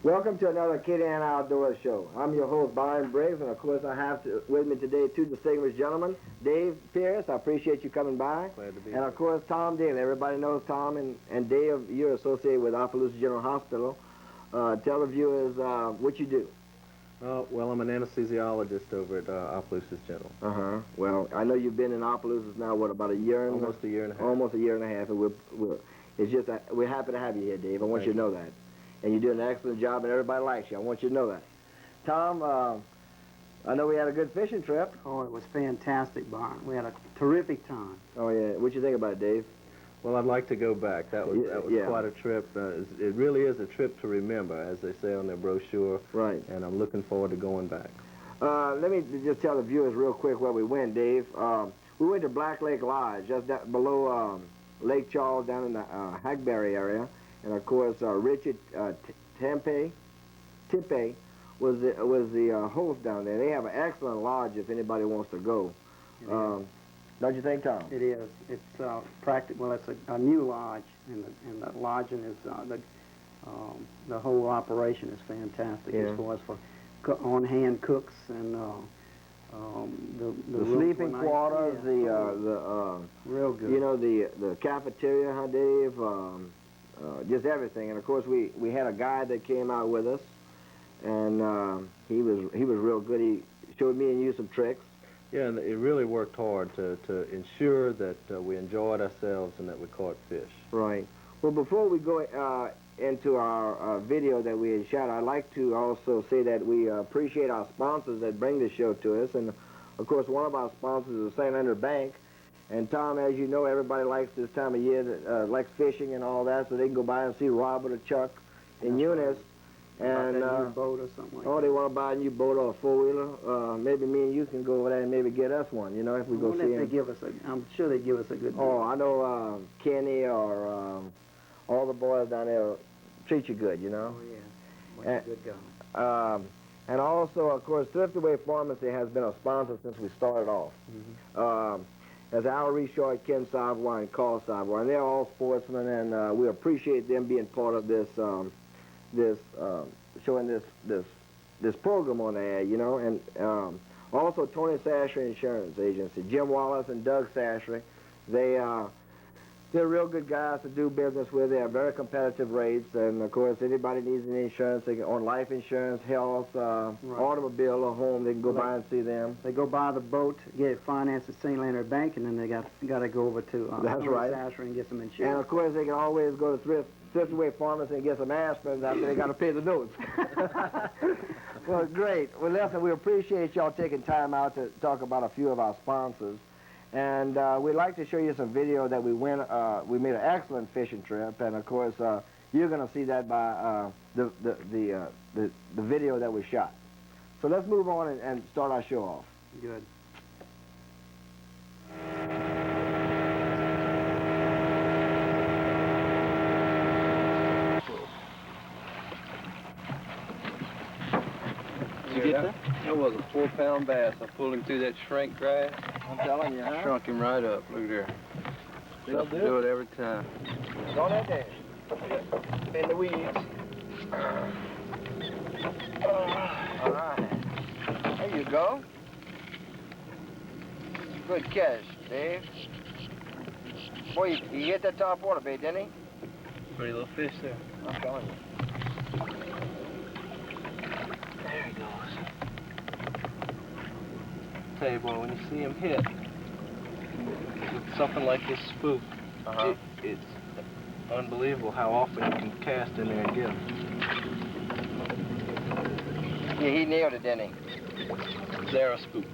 Welcome to another Kitty Ann Outdoors show. I'm your host, Byron Briggs, and of course I have with me today two distinguished gentlemen. Dave Pearce, I appreciate you coming by. Glad to be here. And here. of course Tom Daly. Everybody knows Tom and Dave. You're associated with Opelousas General Hospital. Tell the viewers what you do. Well, I'm an anesthesiologist over at Opelousas General. Well, I know you've been in Opelousas now, what, about a year? Almost a year and a half. Almost a year and a half. And it's just that we're happy to have you here, Dave. I want you to know that. And you're doing an excellent job, and everybody likes you. I want you to know that. Tom, I know we had a good fishing trip. Oh, it was fantastic, Byron. We had a terrific time. Oh, yeah. What you think about it, Dave? Well, I'd like to go back. That was quite a trip. It really is a trip to remember, as they say on their brochure. Right. And I'm looking forward to going back. Let me just tell the viewers real quick where we went, Dave. We went to Black Lake Lodge, just below Lake Charles, down in the Hackberry area. And of course, Richard Tempe was the host down there. They have an excellent lodge if anybody wants to go. Don't you think, Tom? It is. It's practical. Well, it's a new lodge, and the lodging is the whole operation is fantastic as far as for on-hand cooks and the sleeping quarters, the real good. You know, the cafeteria, huh, Dave? Just everything. And of course, we had a guide that came out with us, and he was real good. He showed me and you some tricks. Yeah, and it really worked hard to ensure that we enjoyed ourselves and that we caught fish. Right. Well, before we go into our video that we had shot, I'd like to also say that we appreciate our sponsors that bring this show to us. And of course, one of our sponsors is St. Leonard Bank. And Tom, as you know, everybody likes this time of year, likes fishing and all that, so they can go by and see Robert or Chuck and Eunice. And a new boat or something like that. Oh, they want to buy a new boat or a four-wheeler. Maybe me and you can go over there and maybe get us one, you know, if we go see them. I'm sure they give us a good deal. Oh, I know Kenny or all the boys down there treat you good, you know. Oh, yeah. What a good guy. And also, of course, Thrift Away Pharmacy has been a sponsor since we started off. As Al Reshort, Ken Savoy, and Carl Savoy, and they're all sportsmen, and we appreciate them being part of this, showing this program on the air, you know. And also Tony Sasher Insurance Agency, Jim Wallace and Doug Sasher, they're real good guys to do business with. They have very competitive rates, and of course, anybody needs any insurance, they can, on life insurance, health, automobile, or home, they can go by and see them. They go buy the boat, get it financed at St. Leonard Bank, and then they got to go over to Sasher and get some insurance. And of course, they can always go to Thrift Away Pharmacy and get some aspirin after they got to pay the notes. Well, great. Well, listen, we appreciate y'all taking time out to talk about a few of our sponsors. And we'd like to show you some video that we made an excellent fishing trip, and of course you're going to see that by the video that we shot. So let's move on and start our show off. Good. Did you get that? That was a 4-pound bass. I pulled him through that shrink grass. I'm telling you, huh? Shrunk him right up. Look there. Do it every time. Go on that there. In the weeds. All right. There you go. Good catch, Dave. Boy, he hit that top water bait, didn't he? Pretty little fish there. I'm telling you. There he goes. Tell you, boy, when you see him hit with something like this spook, it's unbelievable how often you can cast in there and get him. Yeah, he nailed it, didn't he? They're a spook.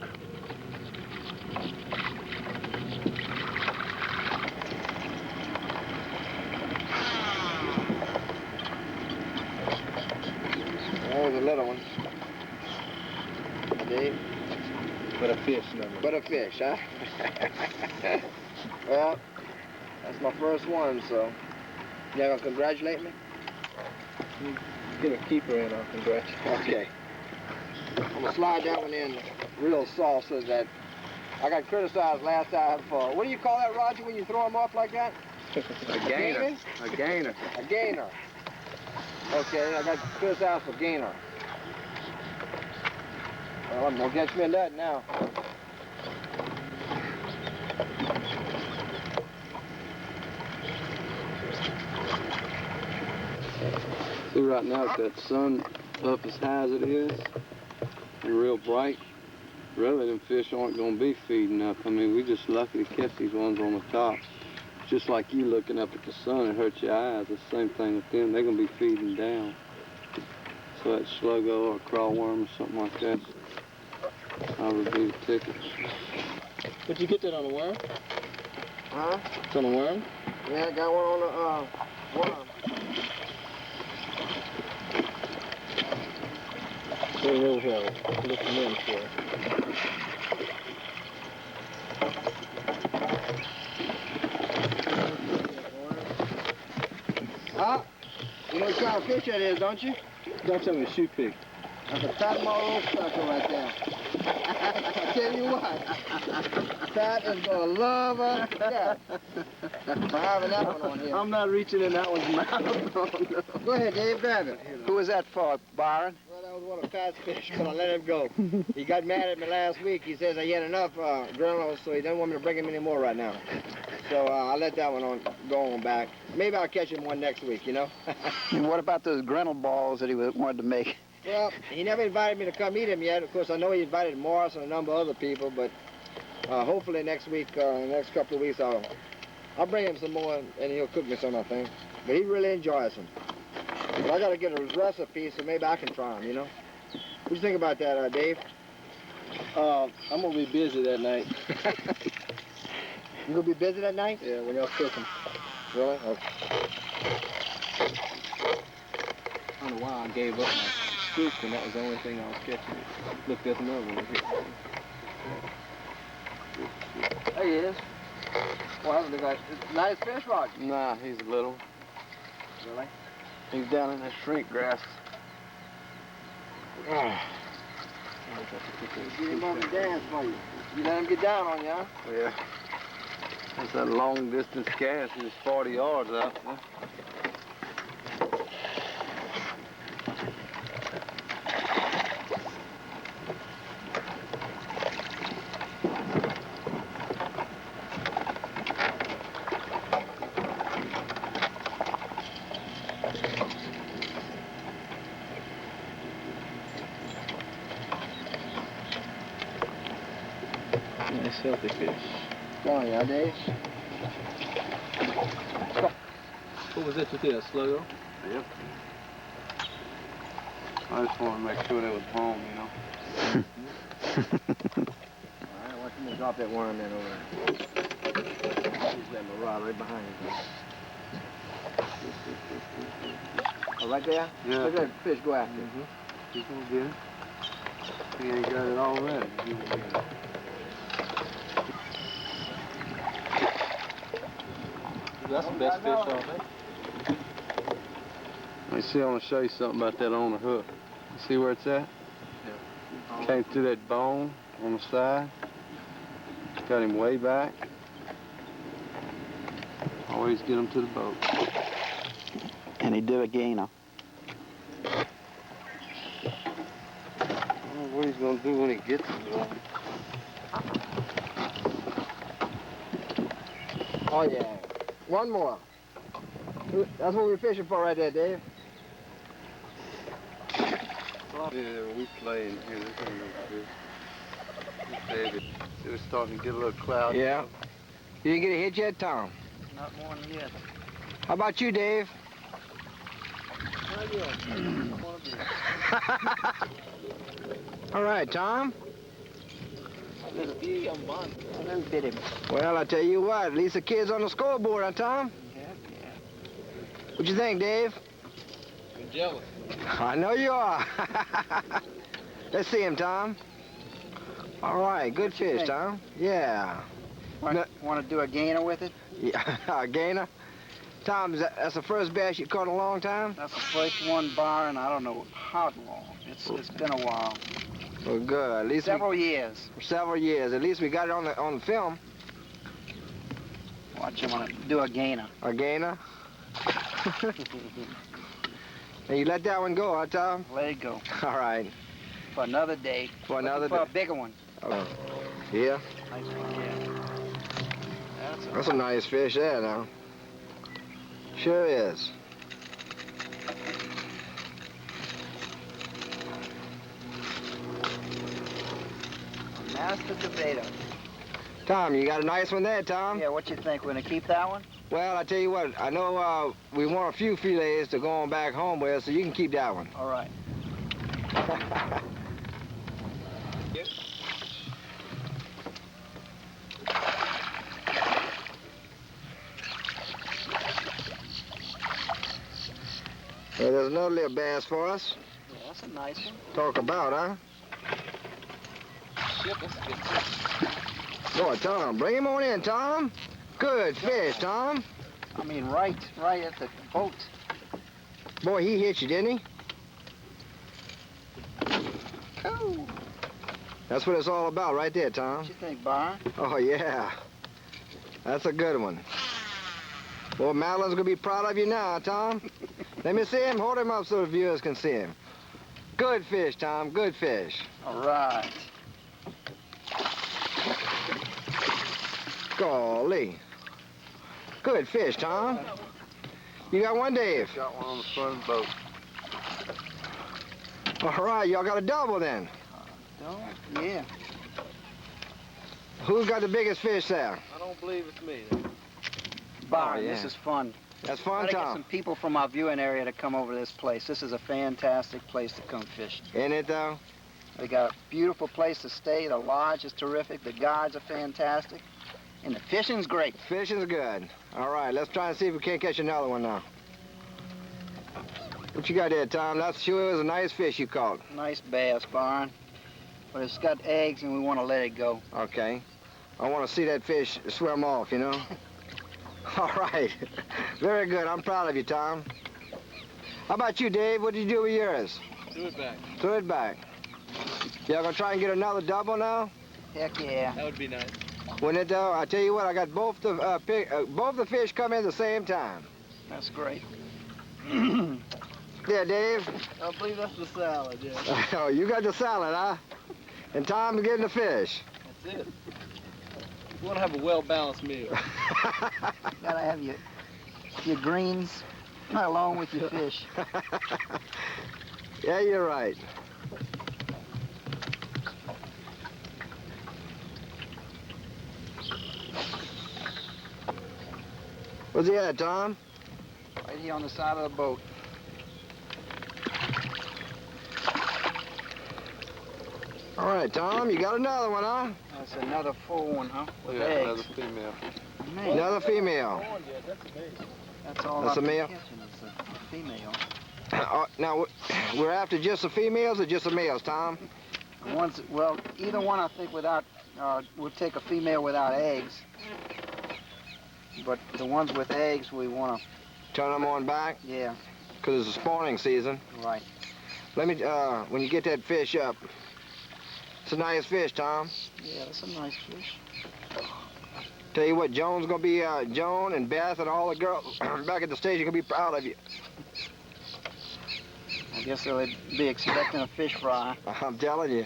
Oh, the little ones. Dave? But a fish, no. But a fish, huh? Well, that's my first one, so you gonna congratulate me? Get a keeper in, I'll congratulate you. Okay. I'm gonna slide that one in real soft so that I got criticized last time for, what do you call that, Roger, when you throw them off like that? A gainer. A gainer. A gainer. Okay, I got Pearce out for gainer. Well, I'm gonna get you in that now. See, right now, with that sun up as high as it is, and real bright, really them fish aren't going to be feeding up. I mean, we just lucky to catch these ones on the top. Just like you looking up at the sun, it hurts your eyes. It's the same thing with them. They're going to be feeding down. So that sluggo or crawl worm or something like that, I would be the ticket. Did you get that on a worm? Huh? It's on a worm? Yeah, I got one on the worm. Very low hill. Looking in for it. Huh? You know what kind of fish that is, don't you? Don't tell me to shoot pig. That's a fat marrow special right there. I tell you what, Pat is gonna love us to death for having that one on here. I'm not reaching in that one's mouth. Go ahead, Dave, grab it. Who was that for, Byron? Well, that was one of Pat's fish, but I let him go. He got mad at me last week. He says I had enough granules, so he doesn't want me to bring him any more right now. So I let that one go on back. Maybe I'll catch him one next week, you know? And what about those grenelle balls that he wanted to make? Well, he never invited me to come eat him yet. Of course, I know he invited Morris and a number of other people, but hopefully next week, the next couple of weeks, I'll bring him some more and he'll cook me some, I think. But he really enjoys them. But I got to get a recipe, so maybe I can try them, you know? What do you think about that, Dave? I'm going to be busy that night. You going to be busy that night? Yeah, when y'all cook them. Really? Okay. I don't know why I gave up my scoop, and that was the only thing I was catching. Look, there's another one here. There he is. Well, that's a nice fish, Roger. Nah, he's little. Really? He's down in the shrink grass. Get him on the dance for you. You let him get down on you, huh? Yeah. That's that long distance cast. He's 40 yards out there. Nice healthy fish. Go on, yeah, Dave. What was that you did, a sluggo? Yep. I just want to make sure they was home, you know. All right, watch me drop that worm in over there. Just let my rod right behind you. Oh, right there? Yeah. Look at that fish go after it. He's gonna get it. He ain't got it already. He gonna get it. That's the best fish all day. Let me see, I want to show you something about that on the hook. You see where it's at? Yeah. Came through that bone on the side. Got him way back. Always get him to the boat. And he did a gainer. I don't know what he's gonna do when he gets to the boat. Oh, yeah. One more. That's what we're fishing for right there, Dave. Yeah, we play in here. This ain't no fish. This baby. It was starting to get a little cloudy. Yeah. You didn't get a hit yet, Tom? Not more than yet. How about you, Dave? All right, Tom. Let him bit him. Well, I tell you what, at least the kid's on the scoreboard, huh, Tom? Yeah. What you think, Dave? I'm jealous. I know you are. Let's see him, Tom. All right, good What you fish, think? Tom. Yeah. Want to do a gainer with it? Yeah, gainer. Tom, that's the first bass you caught in a long time? That's the first one, Byron. I don't know how long. It's been a while. Well, good. At least Several years. several years. At least we got it on the film. Watch, you want to do a gainer. A gainer. And you let that one go, huh, Tom? Let it go. All right. For another day. For another For day. a bigger one. Oh. Yeah? Nice one, yeah. That's a nice fish there now. Sure is. Master debater. Tom, you got a nice one there, Tom? Yeah, what you think? We're gonna keep that one? Well, I tell you what, I know we want a few fillets to go on back home with, so you can keep that one. All right. Hey, there's another little bass for us. Yeah, that's a nice one. Talk about, huh? Yep, that's a good fish. Boy, Tom, bring him on in, Tom. Good fish, Tom. I mean, right at the boat. Boy, he hit you, didn't he? Cool. That's what it's all about right there, Tom. What you think, Byron? Oh, yeah. That's a good one. Boy, Madeline's gonna be proud of you now, Tom. Let me see him. Hold him up so the viewers can see him. Good fish, Tom. Good fish. All right. Golly. Good fish, Tom. You got one, Dave? Got one on the front boat. All right, y'all got a double then. Oh, yeah. Who's got the biggest fish there? I don't believe it's me. Byron, yeah. this is fun. That's fun, Gotta get Tom. some people from our viewing area to come over to this place. This is a fantastic place to come fishing. Ain't it, though? They got a beautiful place to stay. The lodge is terrific. The guides are fantastic. And the fishing's great. Fishing's good. All right, let's try and see if we can't catch another one now. What you got there, Tom? That's sure was a nice fish you caught. Nice bass, Byron. But it's got eggs and we want to let it go. Okay. I want to see that fish swim off, you know? All right. Very good. I'm proud of you, Tom. How about you, Dave? What did you do with yours? Threw it back. Threw it back. Y'all gonna try and get another double now? Heck yeah. That would be nice. Wouldn't it, though? I tell you what, I got both the fish come in at the same time. That's great. There, Dave. I believe that's the salad, yeah. Oh, you got the salad, huh? And Tom's getting the fish. That's it. You want to have a well-balanced meal. Gotta have your greens along with your fish. Yeah, you're right. Where's he at, Tom? Right here on the side of the boat. All right, Tom, you got another one, huh? That's another full one, huh? With Yeah, eggs. another female. Man, Another female. that's all That's I'm a male? catching is a female. Now, we're after just the females or just the males, Tom? Well, either one I think without, we'll take a female without eggs. But the ones with eggs we want to, Turn them on back, yeah, because it's a spawning season. right. Let me, when you get that fish up, it's a nice fish, Tom. Yeah, that's a nice fish. Tell you what, Joan and Beth and all the girls back at the station gonna be proud of you. I guess they'll be expecting a fish fry. I'm telling you.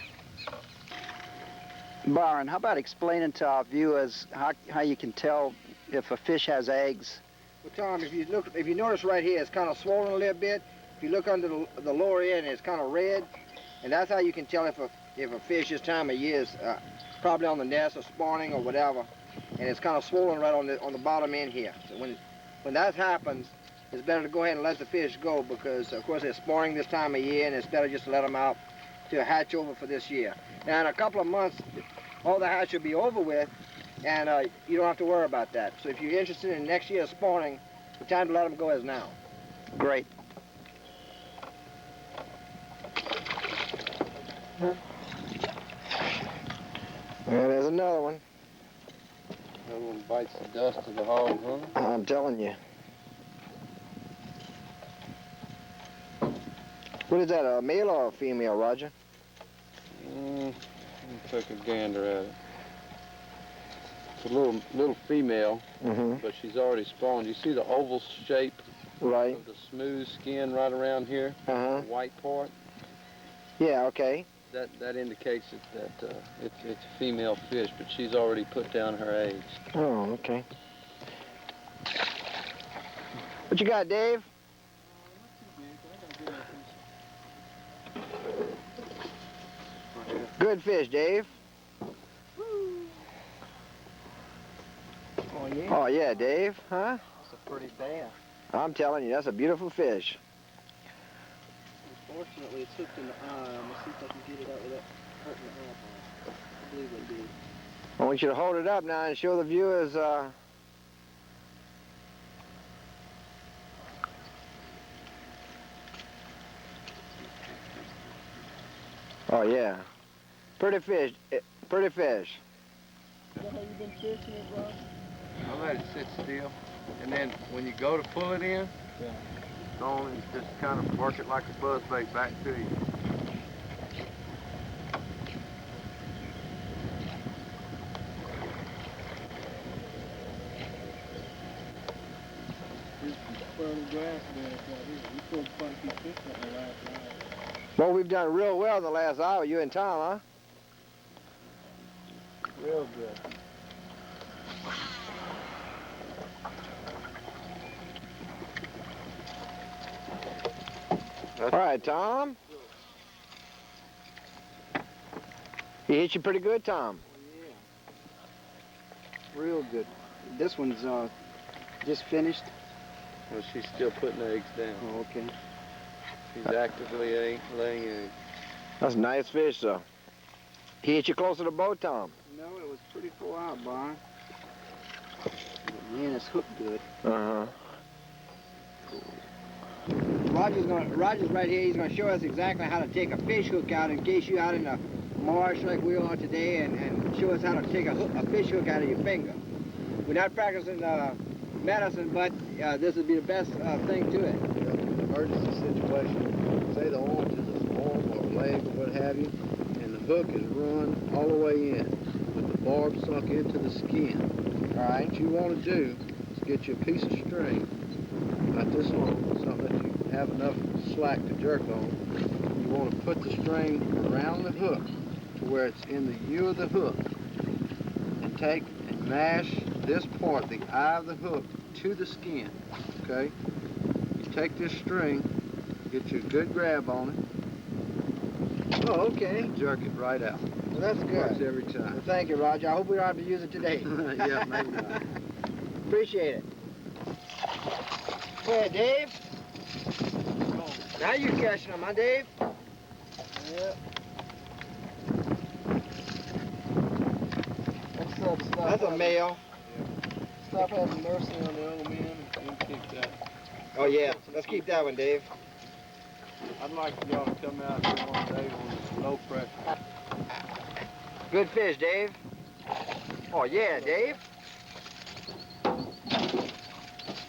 Byron, how about explaining to our viewers how you can tell if a fish has eggs? Well, Tom, if you notice right here, it's kind of swollen a little bit. If you look under the lower end, it's kind of red, and that's how you can tell if a fish this time of year is probably on the nest or spawning or whatever, and it's kind of swollen right on the bottom end here. So when that happens, it's better to go ahead and let the fish go because, of course, they're spawning this time of year, and it's better just to let them out to hatch over for this year. Now, in a couple of months, all the hatch will be over with, and you don't have to worry about that. So if you're interested in next year's spawning, the time to let them go is now. Great. Well, there's another one. That one bites the dust of the hog, huh? I'm telling you. What is that, a male or a female, Roger? Let me take a gander at it. It's a little female, Mm-hmm. but she's already spawned. You see the oval shape Right. Of the smooth skin right around here, Uh-huh. the white part. Yeah, okay. That indicates that it's a female fish, but she's already put down her eggs. Oh, okay. What you got, Dave? Good fish, Dave. Oh, yeah. Oh, yeah, Dave, huh? That's a pretty bass. I'm telling you, that's a beautiful fish. Unfortunately, it's hooked in the eye. Let's see if I can get it out without hurting the eyeball. I believe it did. I want you to hold it up now and show the viewers, Oh, yeah. Pretty fish. Pretty fish. Is that how you've been fishing it, Rob? I let it sit still, and then when you go to pull it in, only just kind of work it like a buzzbait back to you. Burning grass beds out here. We pulled quite a few fish out there last night. Well, we've done real well in the last hour. You and Tom, Real good. huh? All right, Tom. He hit you pretty good, Tom. Yeah. Real good. This one's just finished. Well, she's still putting eggs down. Oh, okay. She's actively laying eggs. That's a nice fish, though. He hit you close to the boat, Tom. No, it was pretty full out, Barn. Man, it's hooked good. Uh-huh. Roger's right here. He's gonna show us exactly how to take a fish hook out in case you're out in the marsh like we are today, and show us how to take a fish hook out of your finger. We're not practicing medicine, but this would be the best thing to it. Emergency situation. Say the orange is a form or a leg or what have you, and the hook is run all the way in with the barb sunk into the skin. All right. What you want to do is get you a piece of string, about this long, something that you have enough slack to jerk on. You want to put the string around the hook to where it's in the U of the hook, and take and mash this part, the eye of the hook, to the skin. Okay? You take this string, get you a good grab on it, Oh, okay. and jerk it right out. Well, that's Works good. every Well, time. thank you, Roger. I hope we don't have to use it today. Yeah, maybe not. Appreciate it. Hey, Dave. Now you're catching them, huh, Dave? Yep. That's a male. Stop having mercy on the old man and keep that. Oh, yeah. Let's keep that one, Dave. I'd like for y'all to come out here one day when it's low pressure. Good fish, Dave. Oh, yeah, Dave.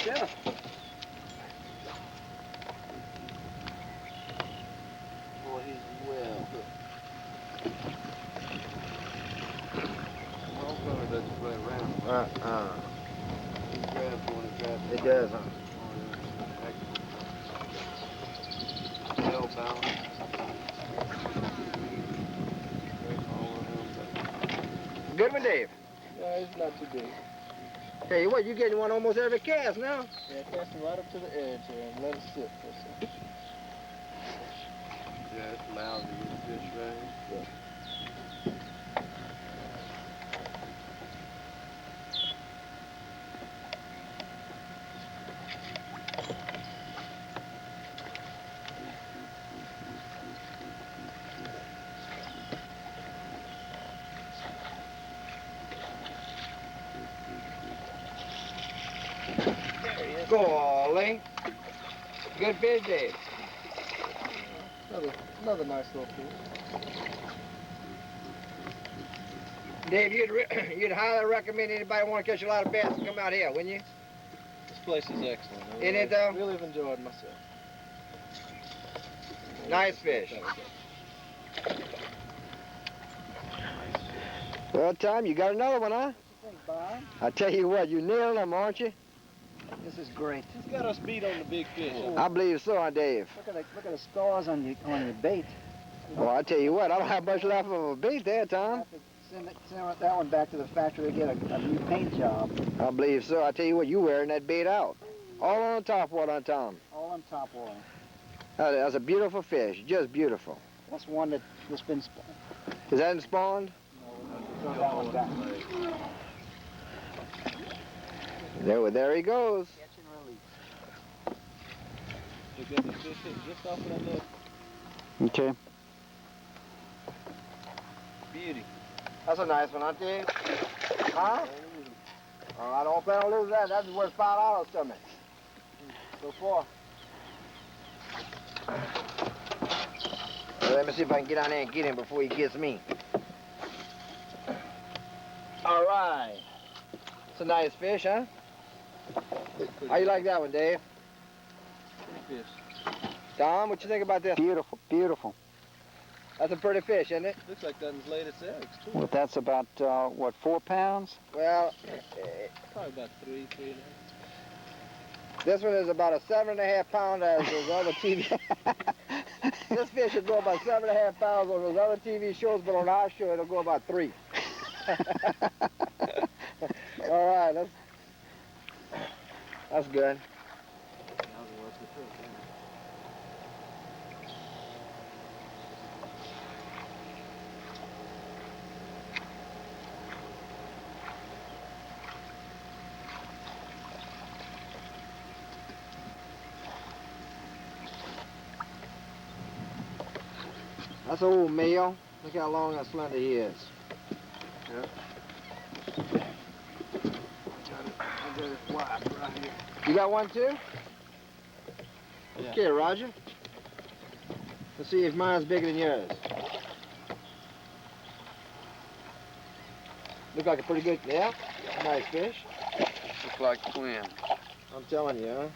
Yeah. Boy, he's well hooked. All color doesn't play around. He grabs one and grabs It does, huh? Well balanced. Good one, Dave. Yeah, he's not too big. Hey, what, you getting one almost every cast now? Yeah, cast him right up to the edge here and let it sit for a second. Yeah, it's lousy with fish range. Golly. Good fish, Dave. Another nice little fish. Dave, you'd highly recommend anybody want to catch a lot of bass to come out here, wouldn't you? This place is excellent. I Isn't it, though? really have enjoyed myself. Nice fish. Well, Tom, you got another one, huh? Thanks, Bob. I tell you what, you nailed them, aren't you? This is great. He's got us beat on the big fish. I believe so, huh, Dave? Look at the scars on your bait. Well, I tell you what, I don't have much left of a bait there, Tom. Send that one back to the factory to get a new paint job. I believe so. I tell you what, you wearing that bait out. All on top water, huh, Tom? All on top water. That's a beautiful fish, just beautiful. That's one that's been Is that in spawned? throw that one back. There he goes. Catch and release. Look at the fish hit just off of that little Okay. beauty. That's a nice one, huh, Dave? Huh? I don't plan on losing that. That's worth $5 to me. So far. Well, let me see if I can get down there and get him before he gets me. All right. It's a nice fish, huh? How you like that one, Dave? Fish. Tom, what you think about this? Beautiful, beautiful. That's a pretty fish, isn't it? Looks like that laid its eggs too. Well, that's about, what, 4 pounds? Well, Probably about 3 and a half. this one is about a 7.5 pounder as those other TV. This fish will go about 7.5 pounds on those other TV shows, but on our show it'll go about 3. All right, that's good. That's old male. Look how long and slender he is. Yeah. I got his wife right here. You got one too? Yeah. Okay, Roger. Let's see if mine's bigger than yours. Look like a pretty good, yeah? Nice fish. Look like twin. I'm telling you, huh?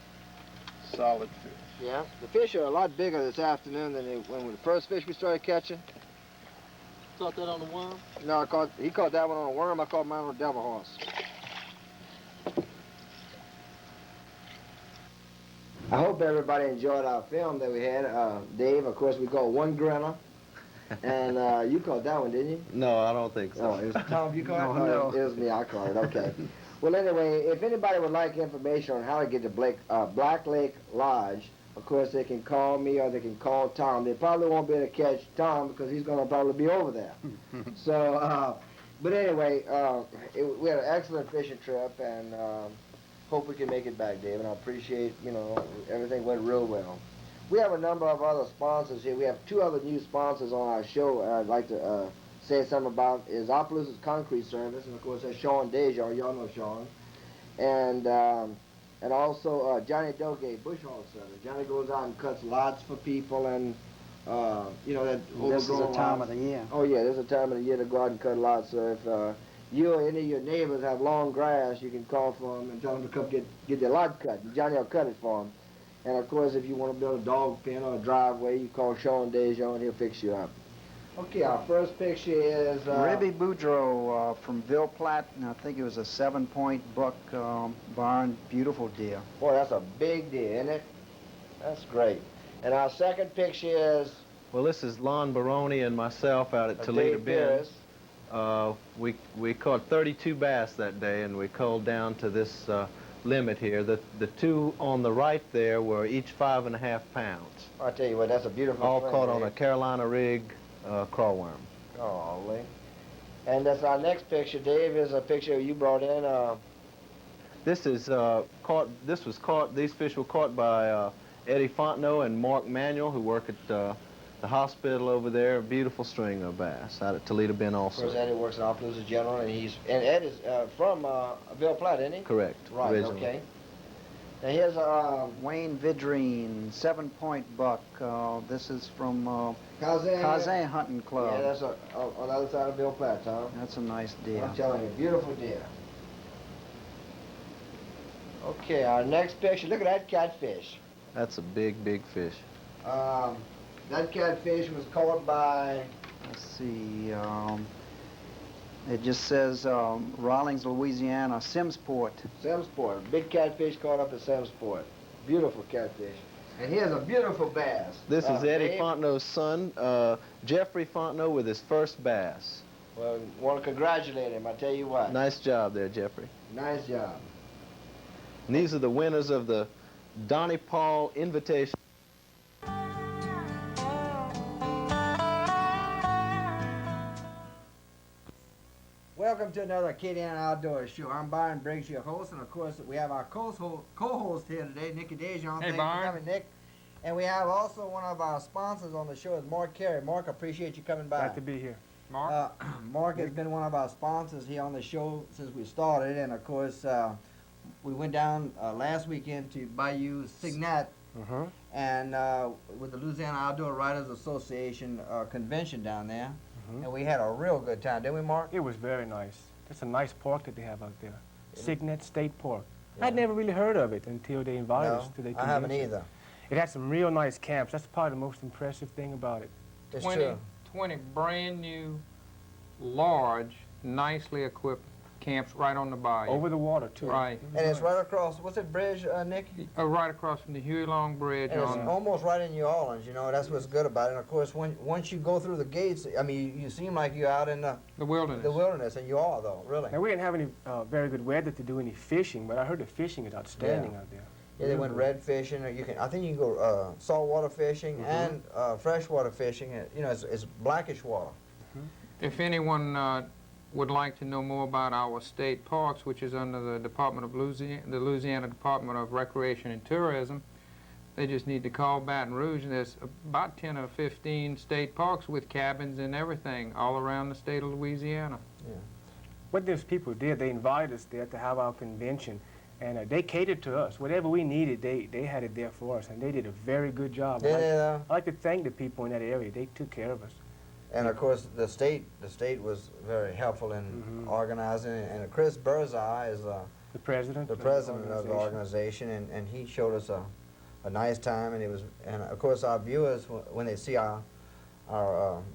Solid fish. Yeah. The fish are a lot bigger this afternoon than when the first fish we started catching. Caught that on the worm? No, he caught that one on a worm. I caught mine on a devil horse. I hope everybody enjoyed our film that we had. Dave, of course, we caught one grinner. And you caught that one, didn't you? No, I don't think so. Oh, it was Tom, you caught it? No. It was me, I caught it, okay. Well, anyway, if anybody would like information on how to get to Black Lake Lodge, of course, they can call me or they can call Tom. They probably won't be able to catch Tom because he's going to probably be over there. So, but anyway, we had an excellent fishing trip and hope we can make it back, Dave. And I appreciate, everything went real well. We have a number of other sponsors here. We have 2 other new sponsors on our show I'd like to say something about. Is Opelousas Concrete Service, and of course that's Sean Deja. Y'all know Sean. And also Johnny Doge Bush Hog Service. Johnny goes out and cuts lots for people and, that This is the time of the year. Oh yeah, this is a time of the year to go out and cut lots. So if you or any of your neighbors have long grass, you can call for them and tell them to come get their lot cut. Johnny will cut it for them. And of course, if you want to build a dog pen or a driveway, you call Sean Deja and he'll fix you up. Okay, our first picture is... Ribby Boudreaux from Ville Platte, and I think it was a 7-point buck barn. Beautiful deer. Boy, that's a big deer, isn't it? That's great. And our second picture is... Well, this is Lon Baroni and myself out at Toledo Dave Bend. Pearce. We caught 32 bass that day, and we culled down to this limit here. The 2 on the right there were each 5.5 pounds. I tell you what, that's a beautiful All thing, caught on Dave. a Carolina rig crawworm. Oh, Lee. And that's our next picture, Dave, is a picture you brought in. This is these fish were caught by Eddie Fontenot and Mark Manuel, who work at the hospital over there. A beautiful string of bass out at Toledo Bend Of also. course, Eddie works in Opelousas General, and Ed is from Ville Platte, isn't he? Correct. Right, originally. okay. Now here's Wayne Vidrine, 7-point buck. This is from Kazan. Kazan Hunting Club. Yeah, that's on the other side of Ville Platte, Tom. That's a nice deer. I'm telling you, beautiful deer. Okay, our next picture, look at that catfish. That's a big, big fish. That catfish was caught by... Let's see. It just says Rawlings, Louisiana, Simmsport. Simmsport. Big catfish caught up at Simmsport. Beautiful catfish. And here's a beautiful bass. This is Eddie Dave? Fontenot's son, Jeffrey Fontenot, with his first bass. Well, want to congratulate him, I tell you what. Nice job there, Jeffrey. Nice job. And these are the winners of the Donnie Paul Invitation. Welcome to another Kitty and Outdoors show. I'm Byron Briggs, your host, and of course we have our co-host here today, Nicky Dejean. Hey, Thanks Byron. for coming, Nick. And we have also one of our sponsors on the show is Mark Carey. Mark, appreciate you coming by. Glad to be here. Mark? Mark has been one of our sponsors here on the show since we started, and of course we went down last weekend to Bayou Signet Mm-hmm. and with the Louisiana Outdoor Writers Association convention down there, Mhm. and we had a real good time, didn't we, Mark? It was very nice. It's a nice pork that they have out there. Signet State Pork. Yeah. I'd never really heard of it until they invited us to their I haven't convention. either. It had some real nice camps. That's probably the most impressive thing about it. It's 20, true. 20 brand new, large, nicely equipped camps right on the bayou. Over the water, too. Right. And it's right across, what's it, bridge, Nick? Right across from the Huey Long Bridge And it's on. almost right in New Orleans, you know, that's what's good about it. And of course, once you go through the gates, I mean, you seem like you're out in The wilderness. the wilderness, and you are, though, really. Now, we didn't have any very good weather to do any fishing, but I heard the fishing is outstanding out there. Yeah, they went red fishing, or I think you can go saltwater fishing and freshwater fishing. You know, it's blackish water. If anyone would like to know more about our state parks, which is under the Department of the Louisiana Department of Recreation and Tourism, they just need to call Baton Rouge, and there's about 10 or 15 state parks with cabins and everything all around the state of Louisiana. What those people did, they invited us there to have our convention, and they catered to us. Whatever we needed, they had it there for us, and they did a very good job. Yeah. I like to thank the people in that area. They took care of us. And of course, the state was very helpful in organizing. And Chris Burzai is The president. the president of the organization, and he showed us a nice time. And of course, our viewers, when they see our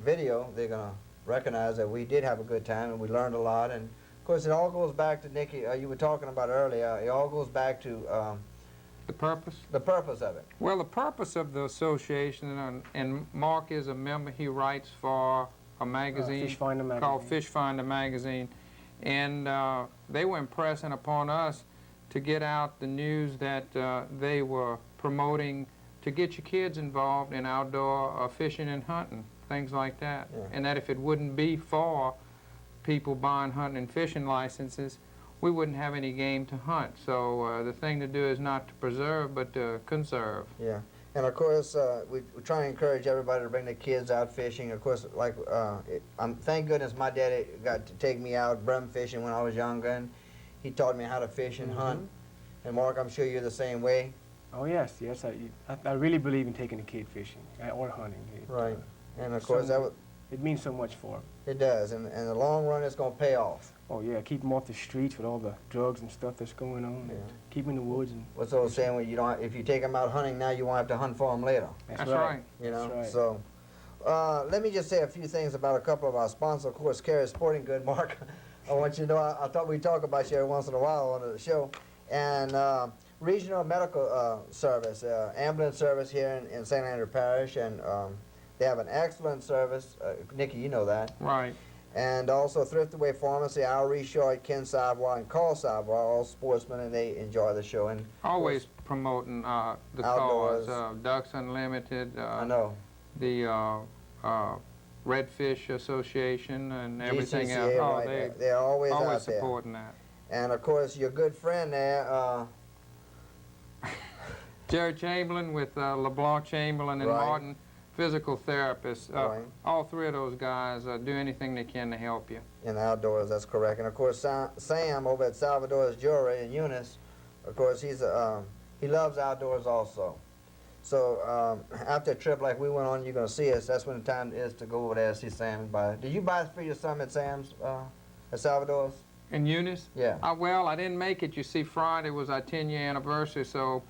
video, they're gonna recognize that we did have a good time and we learned a lot. And of course, it all goes back to Nicky. You were talking about earlier. It all goes back to The purpose? the purpose of it. Well, the purpose of the association, and Mark is a member, he writes for a magazine Fish Finder magazine. called Fish Finder magazine, and they were impressing upon us to get out the news that they were promoting to get your kids involved in outdoor fishing and hunting, things like that, Yeah. and that if it wouldn't be for people buying hunting and fishing licenses, we wouldn't have any game to hunt. So the thing to do is not to preserve, but to conserve. Yeah, and of course, we try and encourage everybody to bring their kids out fishing. Of course, like, thank goodness my daddy got to take me out brum fishing when I was younger, and he taught me how to fish and hunt. And Mark, I'm sure you're the same way. Oh, yes. I really believe in taking the kid fishing or hunting. Right. And of course, It means so much for them. it does. And in the long run, it's going to pay off. Oh, yeah. Keep them off the streets with all the drugs and stuff that's going on. Yeah. And keep them in the woods. And What's the old saying? When if you take them out hunting now, you won't have to hunt for them later. That's right. You know. That's right. So, let me just say a few things about a couple of our sponsors. Of course, Carey Sporting Good, Mark. I want you to know I thought we'd talk about you every once in a while on the show. And Regional Medical Service, ambulance service here in St. Andrew Parish, and they have an excellent service. Nicky, you know that. Right. And also Thriftaway Pharmacy, Al Richard, Ken Savoy, and Carl Savoy, all sportsmen, and they enjoy the show. And Always promoting the Outdoors. cause. Ducks Unlimited, I know. the Redfish Association, and everything else. GCCA, Oh, right. They're always always out there. supporting that. And of course, your good friend there, Jerry Chamberlain with LeBlanc Chamberlain and Right. Martin, physical therapists. Right. All three of those guys do anything they can to help you. in the outdoors, that's correct. And of course, Sam over at Salvador's Jewelry in Eunice, of course, he loves outdoors also. So after a trip like we went on, you're going to see us. That's when the time is to go over there and see Sam and buy. Did you buy for your son at Sam's, at Salvador's? In Eunice? Yeah. Well, I didn't make it. You see, Friday was our 10-year anniversary, so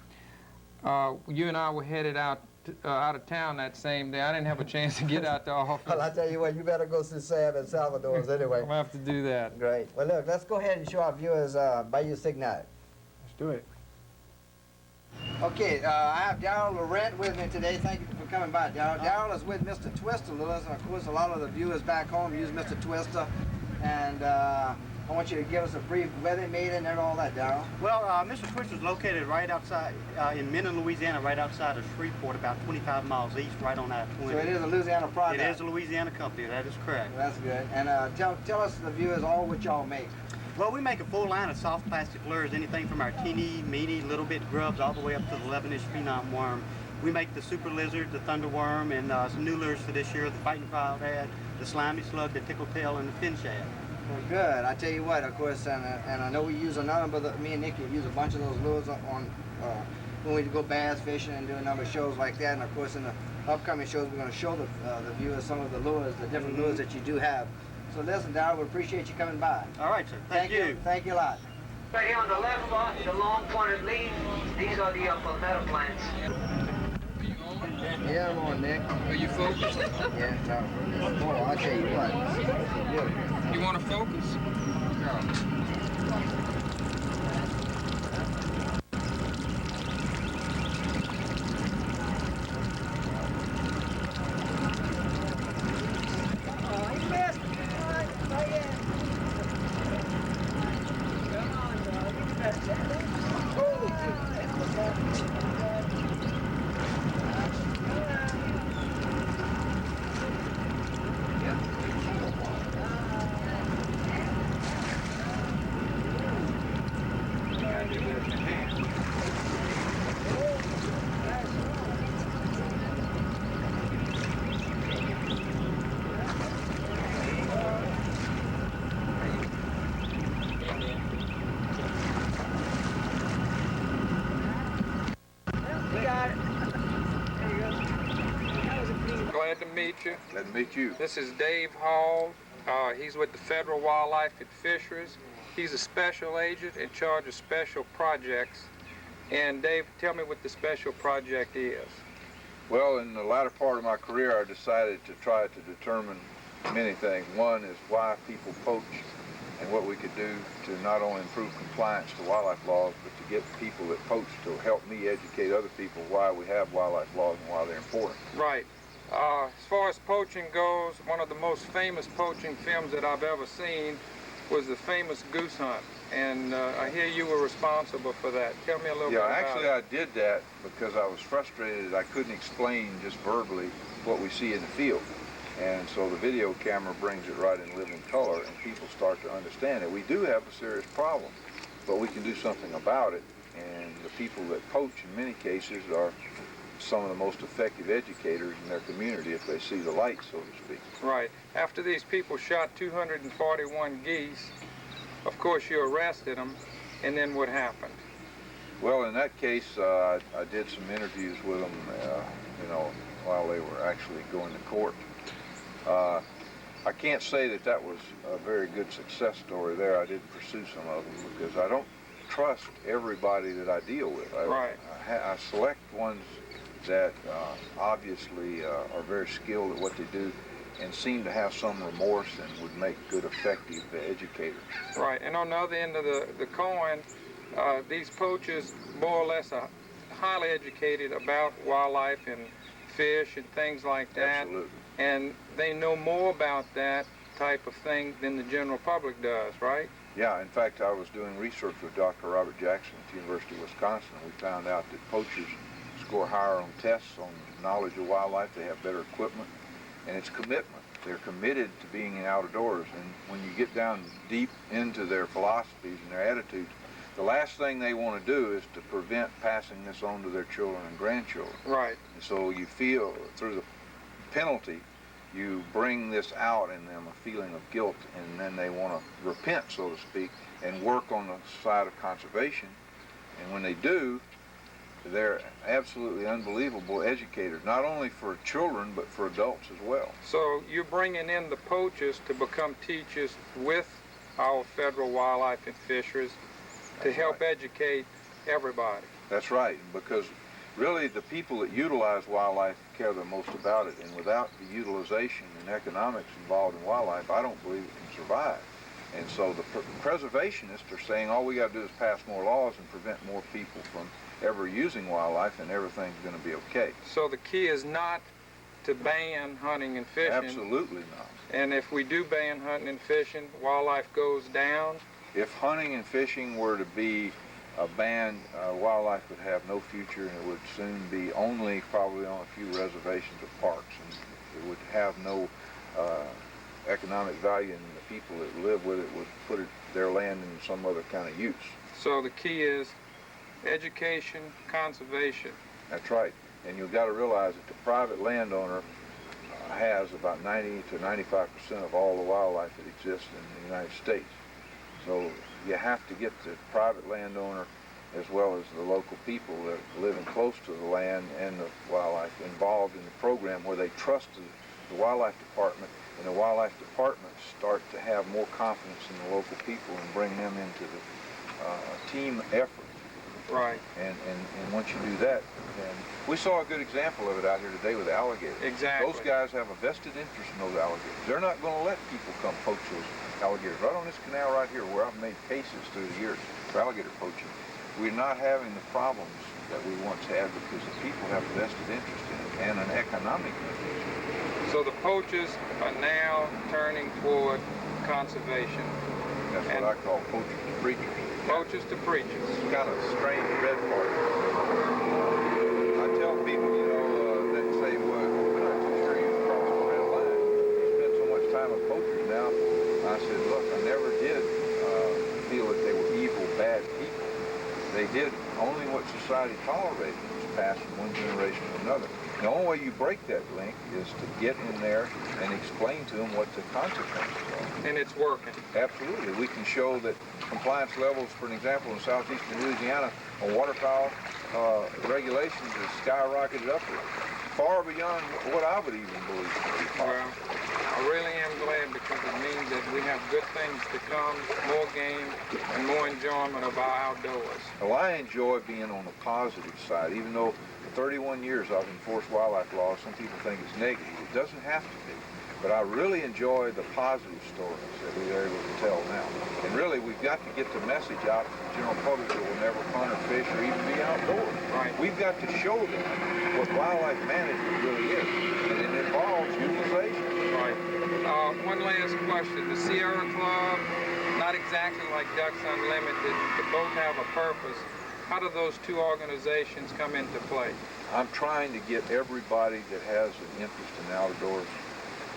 you and I were headed out out of town that same day. I didn't have a chance to get out to office. Well, I tell you what, you better go see Sam at Salvador's anyway. I'll have to do that. Great. Well, look, let's go ahead and show our viewers Bayou Signal. Let's do it. Okay, I have Darrell Laurent with me today. Thank you for coming by, Darrell. Darrell is with Mr. Twister, Lewis, and of course a lot of the viewers back home use Mr. Twister. And I want you to give us a brief where they made it and all that, Darrell. Well, Mr. Twister is located right outside, in Minden, Louisiana, right outside of Shreveport, about 25 miles east, right on I-20. So it is a Louisiana product. It is a Louisiana company, that is correct. That's good. And tell us, the viewers, all what y'all make. Well, we make a full line of soft plastic lures, anything from our teeny, meaty, little bit grubs all the way up to the 11-inch phenom worm. We make the super lizard, the thunder worm, and some new lures for this year, the fighting crawdad, the slimy slug, the tickle tail, and the fin shad. Well, good. I tell you what, of course, and I know we use a number, me and Nicky use a bunch of those lures on when we go bass fishing and do a number of shows like that. And of course, in the upcoming shows, we're going to show the viewers some of the lures, the different lures that you do have. So listen, Darrell, we appreciate you coming by. All right, sir. Thank you. Thank you a lot. Right here on the left spot, the long pointed leaves, these are the palmetto plants. Yeah, I'm on, Nick. Are you focused? Yeah, no. Oh, I'll tell you what. You want to focus? Glad to meet you. Glad to meet you. This is Dave Hall. He's with the Federal Wildlife and Fisheries. He's a special agent in charge of special projects. And Dave, tell me what the special project is. Well, in the latter part of my career, I decided to try to determine many things. One is why people poach and what we could do to not only improve compliance to wildlife laws, but to get people that poach to help me educate other people why we have wildlife laws and why they're important. Right. As far as poaching goes, one of the most famous poaching films that I've ever seen was the famous Goose Hunt. And I hear you were responsible for that. Tell me a little bit about it. Yeah, actually I did that because I was frustrated that I couldn't explain just verbally what we see in the field. And so the video camera brings it right in living color and people start to understand it. We do have a serious problem, but we can do something about it. And the people that poach in many cases are some of the most effective educators in their community if they see the light, so to speak. Right. After these people shot 241 geese, of course you arrested them, and then what happened? Well, in that case, I did some interviews with them, while they were actually going to court. I can't say that that was a very good success story there. I did pursue some of them because I don't trust everybody that I deal with. I select ones that obviously are very skilled at what they do and seem to have some remorse and would make good, effective educators. Right, and on the other end of the coin, these poachers more or less are highly educated about wildlife and fish and things like that. Absolutely. And they know more about that type of thing than the general public does, right? Yeah, in fact, I was doing research with Dr. Robert Jackson at the University of Wisconsin, and we found out that poachers score higher on tests on knowledge of wildlife. They have better equipment, and it's commitment. They're committed to being in outdoors, and when you get down deep into their philosophies and their attitudes, the last thing they want to do is to prevent passing this on to their children and grandchildren. Right. And so you feel through the penalty, you bring this out in them, a feeling of guilt, and then they want to repent, so to speak, and work on the side of conservation. And when they do, they're absolutely unbelievable educators, not only for children, but for adults as well. So you're bringing in the poachers to become teachers with our Federal Wildlife and Fisheries to help educate everybody. That's right, because really the people that utilize wildlife care the most about it, and without the utilization and economics involved in wildlife, I don't believe it can survive. And so the preservationists are saying all we got to do is pass more laws and prevent more people from ever using wildlife, and everything's going to be okay. So the key is not to ban hunting and fishing. Absolutely not. And if we do ban hunting and fishing, wildlife goes down? If hunting and fishing were to be banned, wildlife would have no future, and it would soon be only probably on a few reservations of parks, and it would have no economic value, and the people that live with it would put their land in some other kind of use. So the key is education, conservation. That's right. And you've got to realize that the private landowner has about 90 to 95% of all the wildlife that exists in the United States. So you have to get the private landowner as well as the local people that are living close to the land and the wildlife involved in the program where they trust the wildlife department, and the wildlife department start to have more confidence in the local people and bring them into the team effort. Right. And once you do that, then we saw a good example of it out here today with the alligators. Exactly. Those guys have a vested interest in those alligators. They're not going to let people come poach those alligators. Right on this canal right here where I've made cases through the years for alligator poaching, we're not having the problems that we once had because the people have a vested interest in it and an economic interest. So the poachers are now turning toward conservation. That's what I call poachers to preachers. Poachers to preachers. It's kind of a strange red part. I tell people, you know, that say, well, we're not too sure you crossed the red line. You spend so much time with poachers now. I said, look, I never did feel that they were evil, bad people. They did only what society tolerated, was passed from one generation to another. The only way you break that link is to get in there and explain to them what the consequences are. And it's working. Absolutely. We can show that compliance levels, for an example, in southeastern Louisiana on waterfowl regulations has skyrocketed upward, far beyond what I would even believe to be possible. Well, I really am glad because it means that we have good things to come, more game, and more enjoyment of our outdoors. Well, I enjoy being on the positive side, even though for 31 years I've enforced wildlife laws. Some people think it's negative. It doesn't have to be. But I really enjoy the positive stories that we're able to tell now. And really, we've got to get the message out to the general public that will never hunt or fish or even be outdoors. Right. We've got to show them what wildlife management really is. And it involves utilization. Right. One last question. The Sierra Club, not exactly like Ducks Unlimited, but both have a purpose. How do those two organizations come into play? I'm trying to get everybody that has an interest in outdoors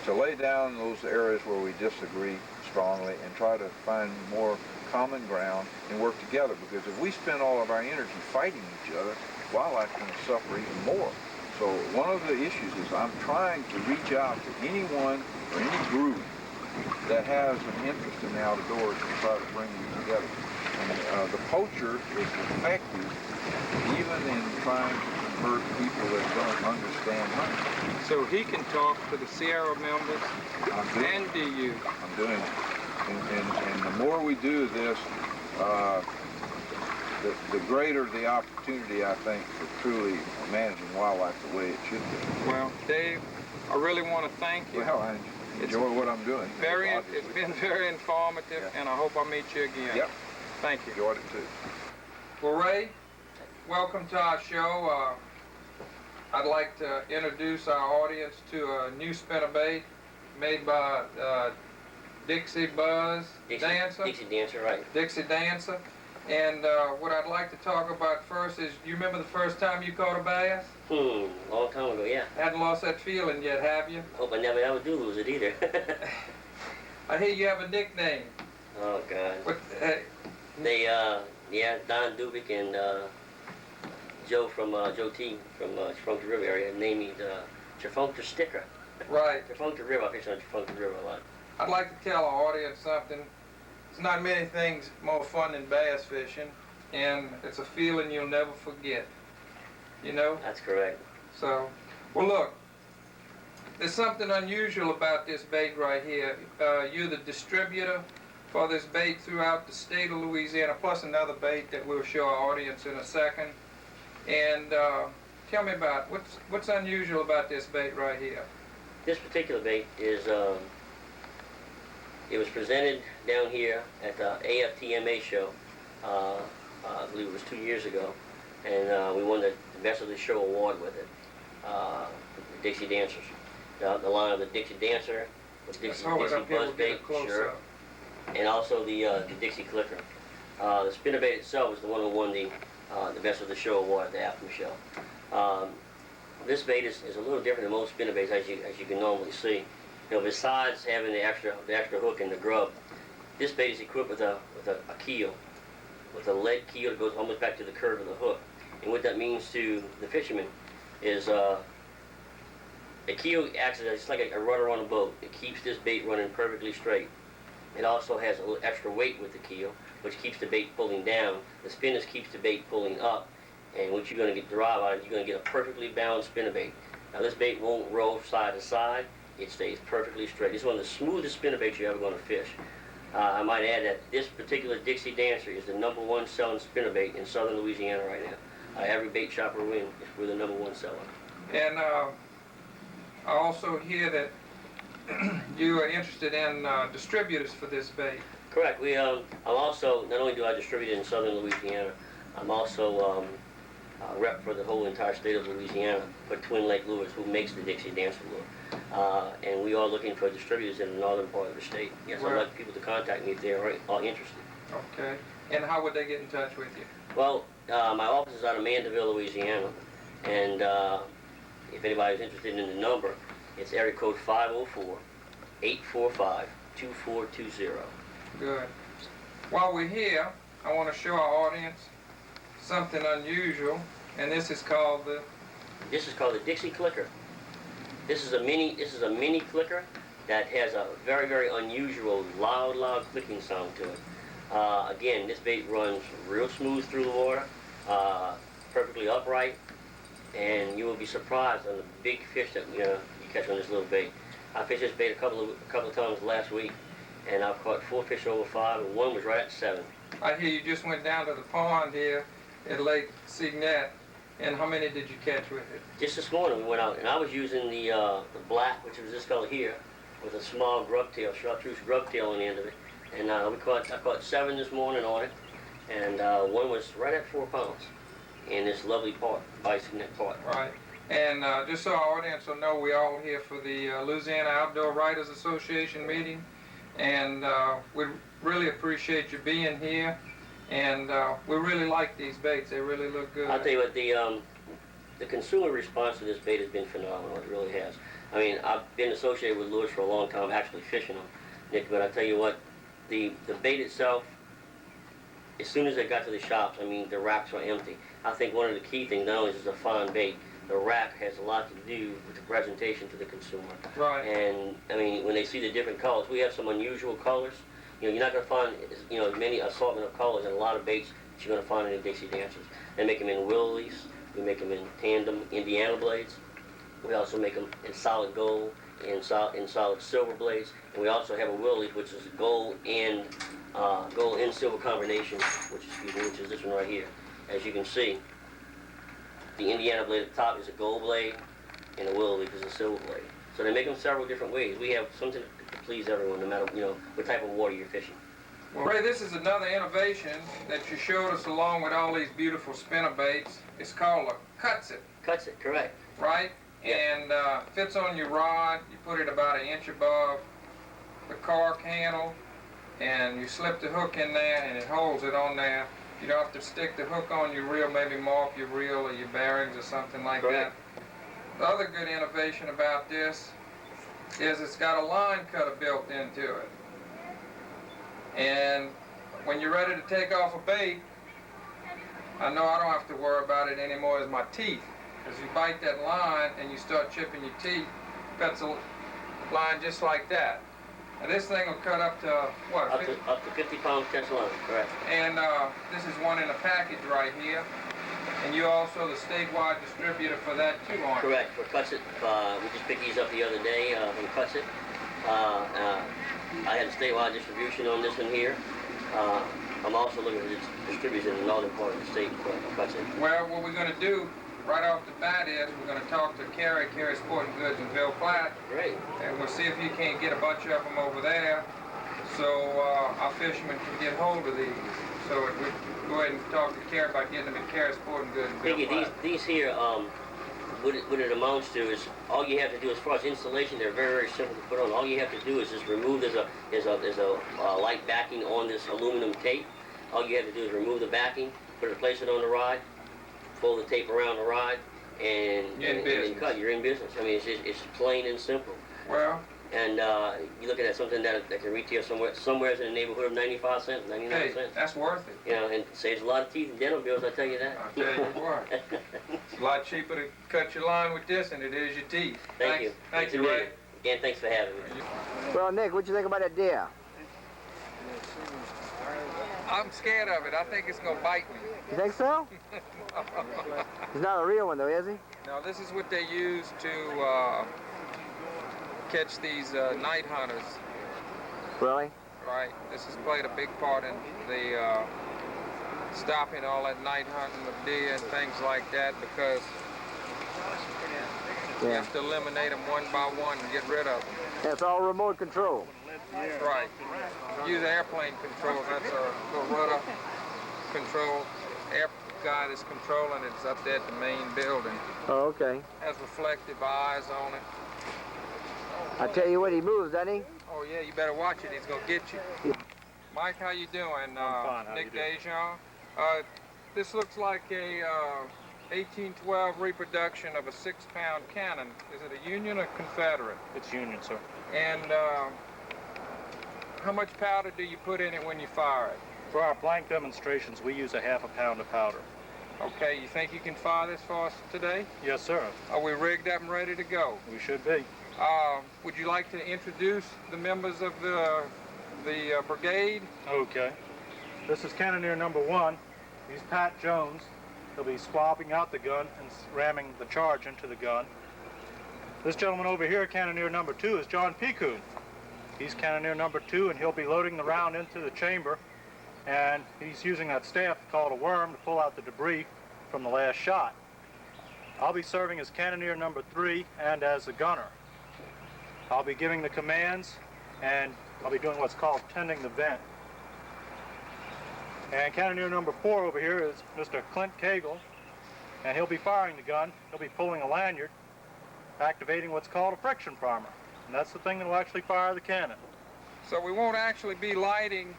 to lay down those areas where we disagree strongly and try to find more common ground and work together. Because if we spend all of our energy fighting each other, wildlife's going to suffer even more. So one of the issues is I'm trying to reach out to anyone or any group that has an interest in the outdoors and try to bring you together. And the poacher is effective even in trying to convert people that don't understand hunting. So he can talk to the Sierra members, and do you? I'm doing it. And the more we do this, the greater the opportunity, I think, for truly managing wildlife the way it should be. Well, Dave, I really want to thank you. Well, I enjoy what I'm doing. It's been very informative, and I hope I meet you again. Yep. Thank you. Enjoyed it too. Well, Ray, welcome to our show. I'd like to introduce our audience to a new spinnerbait made by Dixie Dancer. Dixie Dancer, right. Dixie Dancer. And what I'd like to talk about first is, you remember the first time you caught a bass? Long time ago, yeah. Hadn't lost that feeling yet, have you? Hope I never ever do lose it either. I hear you have a nickname. Oh, God. What, yeah, Don Dubik and Joe T from Trafalgar River area named me Trafalgar Sticker. Right. Trafalgar River, I fish on Trafalgar River a lot. I'd like to tell our audience something. There's not many things more fun than bass fishing, and it's a feeling you'll never forget. You know? That's correct. So, well, look, there's something unusual about this bait right here. You're the distributor for this bait throughout the state of Louisiana, plus another bait that we'll show our audience in a second. And tell me about what's unusual about this bait right here. This particular bait is, it was presented down here at the AFTMA show, I believe it was 2 years ago, and we won the Best of the Show award with it, the Dixie Dancers. The line of the Dixie Dancer, the Dixie Buzz Bait, sure, and also the Dixie Clicker. The spinnerbait itself is the one who won the Best of the Show award at the AFTM show. This bait is a little different than most spinnerbaits, as you can normally see. You know, besides having the extra hook and the grub, this bait is equipped with a keel, with a lead keel that goes almost back to the curve of the hook. And what that means to the fisherman is a keel acts as like a rudder on a boat. It keeps this bait running perfectly straight. It also has a little extra weight with the keel, which keeps the bait pulling down. The spinners keeps the bait pulling up. And what you're going to derive out of it, you're going to get a perfectly balanced spinnerbait. Now this bait won't roll side to side. It stays perfectly straight. This is one of the smoothest spinnerbaits you're ever going to fish. I might add that this particular Dixie Dancer is the #1 selling spinnerbait in southern Louisiana right now. Every bait shop we're in, we're the #1 seller. And I also hear that you are interested in distributors for this bait. Correct. I'm also, not only do I distribute it in southern Louisiana, I'm also rep for the whole entire state of Louisiana for Twin Lake Lures, who makes the Dixie Dancer lure. And we are looking for distributors in the northern part of the state. Yes, I'd like people to contact me if they are interested. Okay. And how would they get in touch with you? Well, my office is out of Mandeville, Louisiana, and if anybody's interested in the number, it's area code 504-845-2420. Good. While we're here, I want to show our audience something unusual, and this is called the... This is called the Dixie Clicker. This is a mini clicker that has a very, very unusual loud clicking sound to it. Again, this bait runs real smooth through the water, perfectly upright, and you will be surprised on the big fish that you catch on this little bait. I fished this bait a couple of times last week, and I've caught 4 fish over 5, and one was right at 7. I hear you just went down to the pond here at Lake Signet, and how many did you catch with it? Just this morning we went out, and I was using the black, which was this color here, with a small grub tail, chartreuse grub tail on the end of it. And I caught 7 this morning on it, and one was right at 4 pounds in this lovely part, Bison Neck part. Right. And just so our audience will know, we're all here for the Louisiana Outdoor Writers Association meeting, and we really appreciate you being here. And we really like these baits. They really look good. I'll tell you what, the consumer response to this bait has been phenomenal. It really has. I mean, I've been associated with lures for a long time, actually fishing them, Nick, but I tell you what, the bait itself, as soon as it got to the shops, I mean, the racks were empty. I think one of the key things, not only is it a fine bait, the rack has a lot to do with the presentation to the consumer. Right. And, I mean, when they see the different colors, we have some unusual colors. You know, you're not going to find, many assortment of colors and a lot of baits that you're going to find in the Dixie Dancers. They make them in willies, we make them in tandem Indiana blades. We also make them in solid gold, in solid silver blades, and we also have a willie, which is gold and silver combination, which is this one right here. As you can see, the Indiana blade at the top is a gold blade, and the willie is a silver blade. So they make them several different ways. We have something to please everyone, no matter what type of water you're fishing. Well, Ray, this is another innovation that you showed us along with all these beautiful spinnerbaits. It's called a Cutsit. Cutsit, correct. Right? Yeah. And fits on your rod. You put it about 1 inch above the cork handle, and you slip the hook in there, and it holds it on there. You don't have to stick the hook on your reel, maybe mark your reel or your bearings or something like correct. that. The other good innovation about this is it's got a line cutter built into it. And when you're ready to take off a bait, I know I don't have to worry about it anymore as my teeth. As you bite that line and you start chipping your teeth, it cuts a line just like that. And this thing will cut up to, what? Up to 50 pounds catch line, correct. And this is one in a package right here. And you're also the statewide distributor for that too, aren't you? Correct, for Cutsit. We just picked these up the other day from Cutsit. I had a statewide distribution on this one here. I'm also looking for distributors in the northern part of the state for Cutsit. Well, what we're going to do right off the bat is we're going to talk to Carrie Sporting Goods in Ville Platte. Great. And we'll see if he can't get a bunch of them over there so our fishermen can get hold of these. So we go ahead and talk to Carrie about getting them at Carrie Sporting Goods in Ville Mickey, Platte. these here, what it amounts to is all you have to do as far as installation, they're very, very simple to put on. All you have to do is just remove, there's a light backing on this aluminum tape. All you have to do is remove the backing, place it on the rod, fold the tape around the rod, and then cut. You're in business. I mean, it's plain and simple. Well. And you're looking at something that can retail somewhere in the neighborhood of 95 cents, 99 cents. That's worth it. You know, and saves a lot of teeth and dental bills, I tell you that. I'll tell you what. It's a lot cheaper to cut your line with this than it is your teeth. Thank you. Thank you, Ray. Again, thanks for having me. Well, Nick, what you think about that deer? I'm scared of it. I think it's going to bite me. You think so? He's not a real one, though, is he? No, this is what they use to catch these night hunters. Really? Right. This has played a big part in the stopping all that night hunting of deer and things like that because you have to eliminate them one by one and get rid of them. Yeah, it's all remote control. Right. Use airplane controls. That's a rudder control. Air guy that's controlling it's up there at the main building. Oh, okay. Has reflective eyes on it. I tell you what, he moves, doesn't he? Oh yeah, you better watch it. He's gonna get you. Mike, how you doing? I'm fine. How Nick you doing? Dejean. This looks like a 1812 reproduction of a 6-pound cannon. Is it a Union or Confederate? It's Union, sir. And how much powder do you put in it when you fire it? For our blank demonstrations, we use a ½ pound of powder. Okay, you think you can fire this for us today? Yes, sir. Are we rigged up and ready to go? We should be. Would you like to introduce the members of the brigade? Okay. This is Cannoneer number 1. He's Pat Jones. He'll be swapping out the gun and ramming the charge into the gun. This gentleman over here, Cannoneer number 2, is John Picoon. He's Cannoneer number 2, and he'll be loading the round into the chamber, and he's using that staff called a worm to pull out the debris from the last shot. I'll be serving as Cannoneer number 3 and as a gunner. I'll be giving the commands, and I'll be doing what's called tending the vent. And Cannoneer number 4 over here is Mr. Clint Cagle, and he'll be firing the gun. He'll be pulling a lanyard, activating what's called a friction primer. And that's the thing that will actually fire the cannon. So we won't actually be lighting,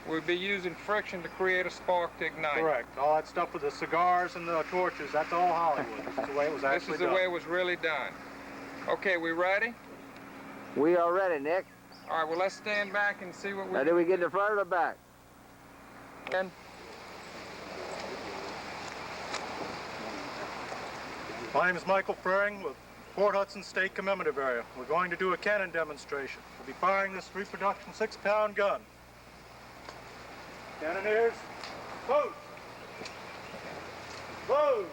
we'll be using friction to create a spark to ignite. Correct. All that stuff with the cigars and the torches, that's all Hollywood. This is the way it was actually done. This is the way it was really done. Okay, we ready? We are ready, Nick. All right, well, let's stand back and see what we Now, do we get in the front or the back? can. My name is Michael Frering with Port Hudson State Commemorative Area. We're going to do a cannon demonstration. We'll be firing this reproduction 6-pound gun. Cannoneers, load! Load!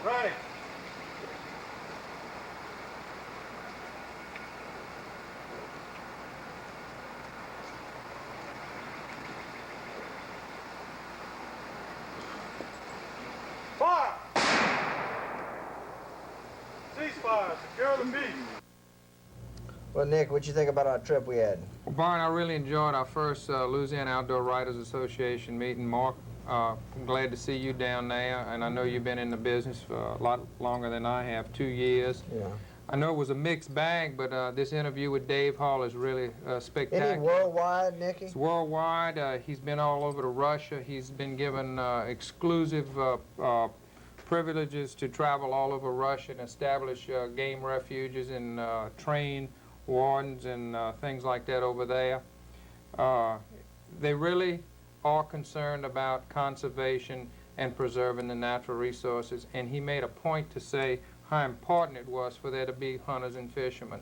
Ready. Fire! Ceasefire, secure the beach. Well, Nick, what you think about our trip we had? Well, Byron, I really enjoyed our first Louisiana Outdoor Writers Association meeting. Mark, I'm glad to see you down there, and I know you've been in the business for a lot longer than I have, 2 years. Yeah. I know it was a mixed bag, but this interview with Dave Hall is really spectacular. Any worldwide, Nicky? It's worldwide. He's been all over to Russia. He's been given exclusive privileges to travel all over Russia and establish game refuges and train wardens and things like that over there. they really are concerned about conservation and preserving the natural resources, and he made a point to say how important it was for there to be hunters and fishermen.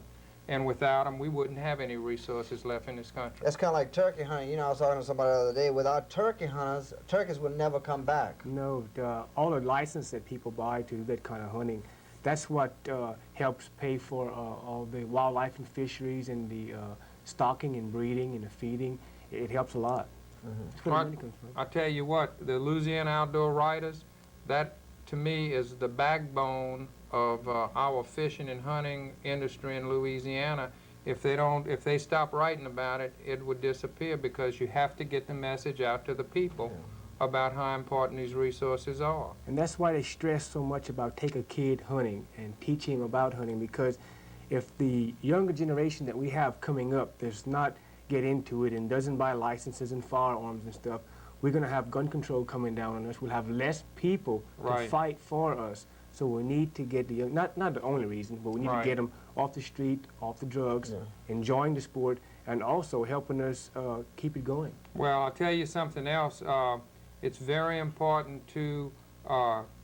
And without them, we wouldn't have any resources left in this country. That's kind of like turkey hunting. You know, I was talking to somebody the other day. Without turkey hunters, turkeys would never come back. No, all the license that people buy to do that kind of hunting, that's what helps pay for all the wildlife and fisheries and the stocking and breeding and the feeding. It helps a lot. That's where the money comes from. I tell you what, the Louisiana Outdoor Writers, that to me is the backbone of our fishing and hunting industry in Louisiana. If they stop writing about it, it would disappear, because you have to get the message out to the people about how important these resources are. And that's why they stress so much about take a kid hunting and teach him about hunting, because if the younger generation that we have coming up does not get into it and doesn't buy licenses and firearms and stuff, we're going to have gun control coming down on us. We'll have less people to fight for us. So we need to get the young, not the only reason, but we need to get them off the street, off the drugs, enjoying the sport, and also helping us keep it going. Well, I'll tell you something else. It's very important to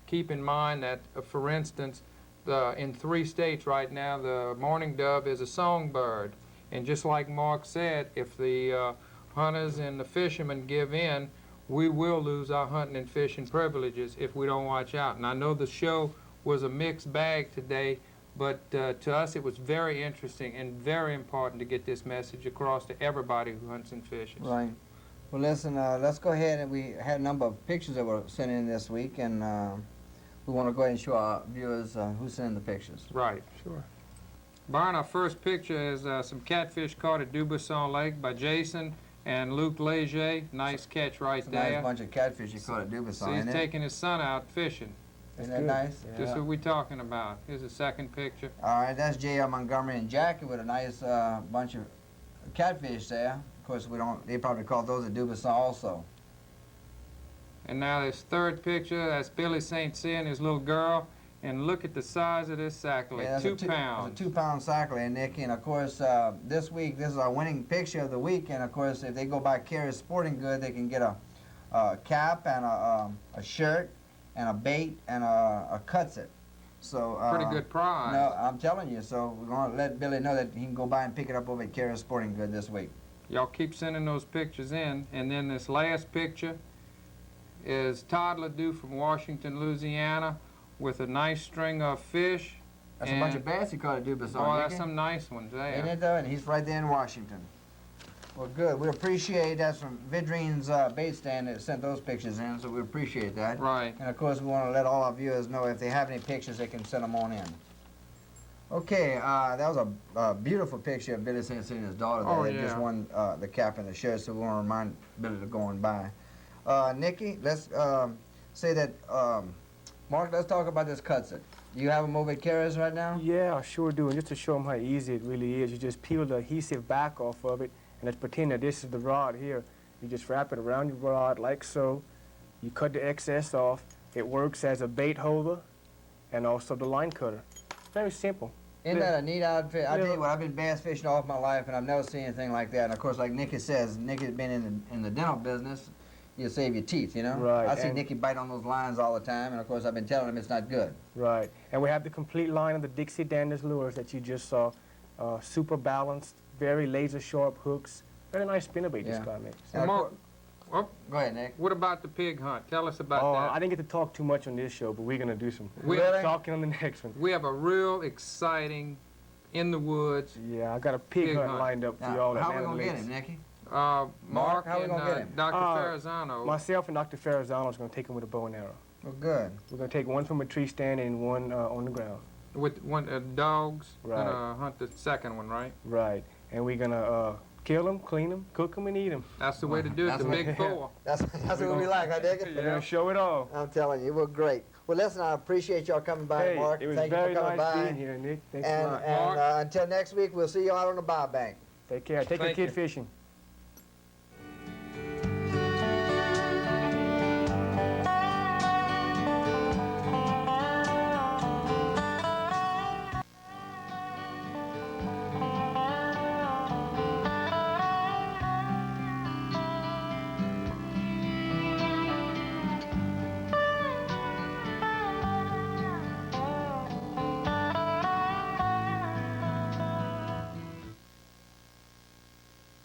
keep in mind that, for instance, in 3 states right now, the mourning dove is a songbird. And just like Mark said, if the hunters and the fishermen give in, we will lose our hunting and fishing privileges if we don't watch out. And I know the show was a mixed bag today, but to us it was very interesting and very important to get this message across to everybody who hunts and fishes. Right. Well, listen, let's go ahead, and we had a number of pictures that were sent in this week, and we want to go ahead and show our viewers who sent in the pictures. Right. Sure. Byron, our first picture is some catfish caught at Dubuisson Lake by Jason and Luke Leger. Nice catch right there. Nice bunch of catfish you caught at Dubuisson. So he's taking his son out fishing. Isn't that nice? Yeah. Just what we're talking about. Here's the second picture. All right, that's J.R. Montgomery and Jackie with a nice bunch of catfish there. Of course, they probably caught those at Dubuisson also. And now this third picture, that's Billy St. Cyr and his little girl. And look at the size of this sacklet, yeah, 2 pounds. It's a 2-pound sacklet, Nicky. And of course, this week, this is our winning picture of the week. And of course, if they go by Carrier's Sporting Good, they can get a cap and a shirt and a bait and a cutset. So pretty good prize. No, I'm telling you. So we're going to let Billy know that he can go by and pick it up over at Carrier's Sporting Good this week. Y'all keep sending those pictures in. And then this last picture is Todd Ledoux from Washington, Louisiana, with a nice string of fish. That's a bunch of bass he caught at Dubuisson. Oh, that's some nice ones there. Ain't it though? And he's right there in Washington. Well, good. We appreciate that's from Vidrine's bait stand that sent those pictures in, so we appreciate that. Right. And of course, we want to let all our viewers know if they have any pictures, they can send them on in. Okay, that was a beautiful picture of Billy St. Cyr and his daughter there. They just won the cap and the shirt, so we want to remind Billy to go on by. Nikki, let's say that, Mark, let's talk about this cutset. Do you have them over at Carrier's right now? Yeah, I sure do. And just to show them how easy it really is, you just peel the adhesive back off of it, and let's pretend that this is the rod here. You just wrap it around your rod like so. You cut the excess off. It works as a bait holder and also the line cutter. Very simple. Isn't that a neat outfit? I tell you what, I've been bass fishing all my life, and I've never seen anything like that. And of course, like Nicky says, Nicky's been in the dental business. You save your teeth, you know? Right. I see Nicky bite on those lines all the time, and of course I've been telling him it's not good. Right. And we have the complete line of the Dixie Danders lures that you just saw. Super balanced, very laser sharp hooks. Very nice spinnerbait this guy makes. Mark, go ahead, Nick. What about the pig hunt? Tell us about that. I didn't get to talk too much on this show, but we're going to do some talking on the next one. We have a real exciting, in the woods. Yeah, I got a pig hunt lined up for y'all. How are we going to get him, Nicky? Mark how are we going to get him? Dr. Ferrazano. Myself and Dr. Ferrazano is going to take him with a bow and arrow. Well, good. We're going to take one from a tree stand and one on the ground. With one dogs, right. Gonna hunt the second one, right? Right. And we're going to kill them, clean them, cook them, and eat them. That's the way to do it, the big four. That's what we like, I dig it. We're going to show it all. I'm telling you, we're great. Well, listen, I appreciate y'all coming by, Mark. It was Thank very you for coming nice by. being here, Nick. Thanks and, a lot. And until next week, we'll see you out on the bow bank. Take care. Take your kid fishing.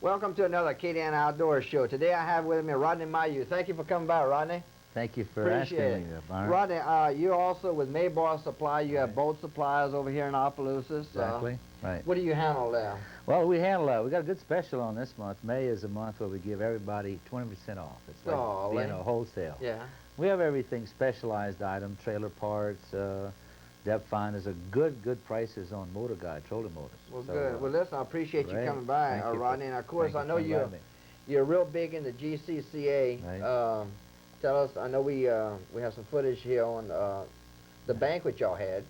Welcome to another KDN Outdoors show. Today I have with me Rodney Mayu. Thank you for coming by, Rodney. Thank you for Appreciate asking me, Byron. Rodney, you're also with Maybar Supply. You have boat suppliers over here in Opelousas. Exactly, right. What do you handle there? Well, we handle, we got a good special on this month. May is a month where we give everybody 20% off. It's like being a wholesale. Yeah. We have everything, specialized item, trailer parts, depth finders, good prices on motor guide, trolling motors. Well, good. Well, listen, I appreciate you coming by, Rodney. And of course, I know you're real big in the GCCA. Right. Tell us, I know we have some footage here on the banquet y'all had.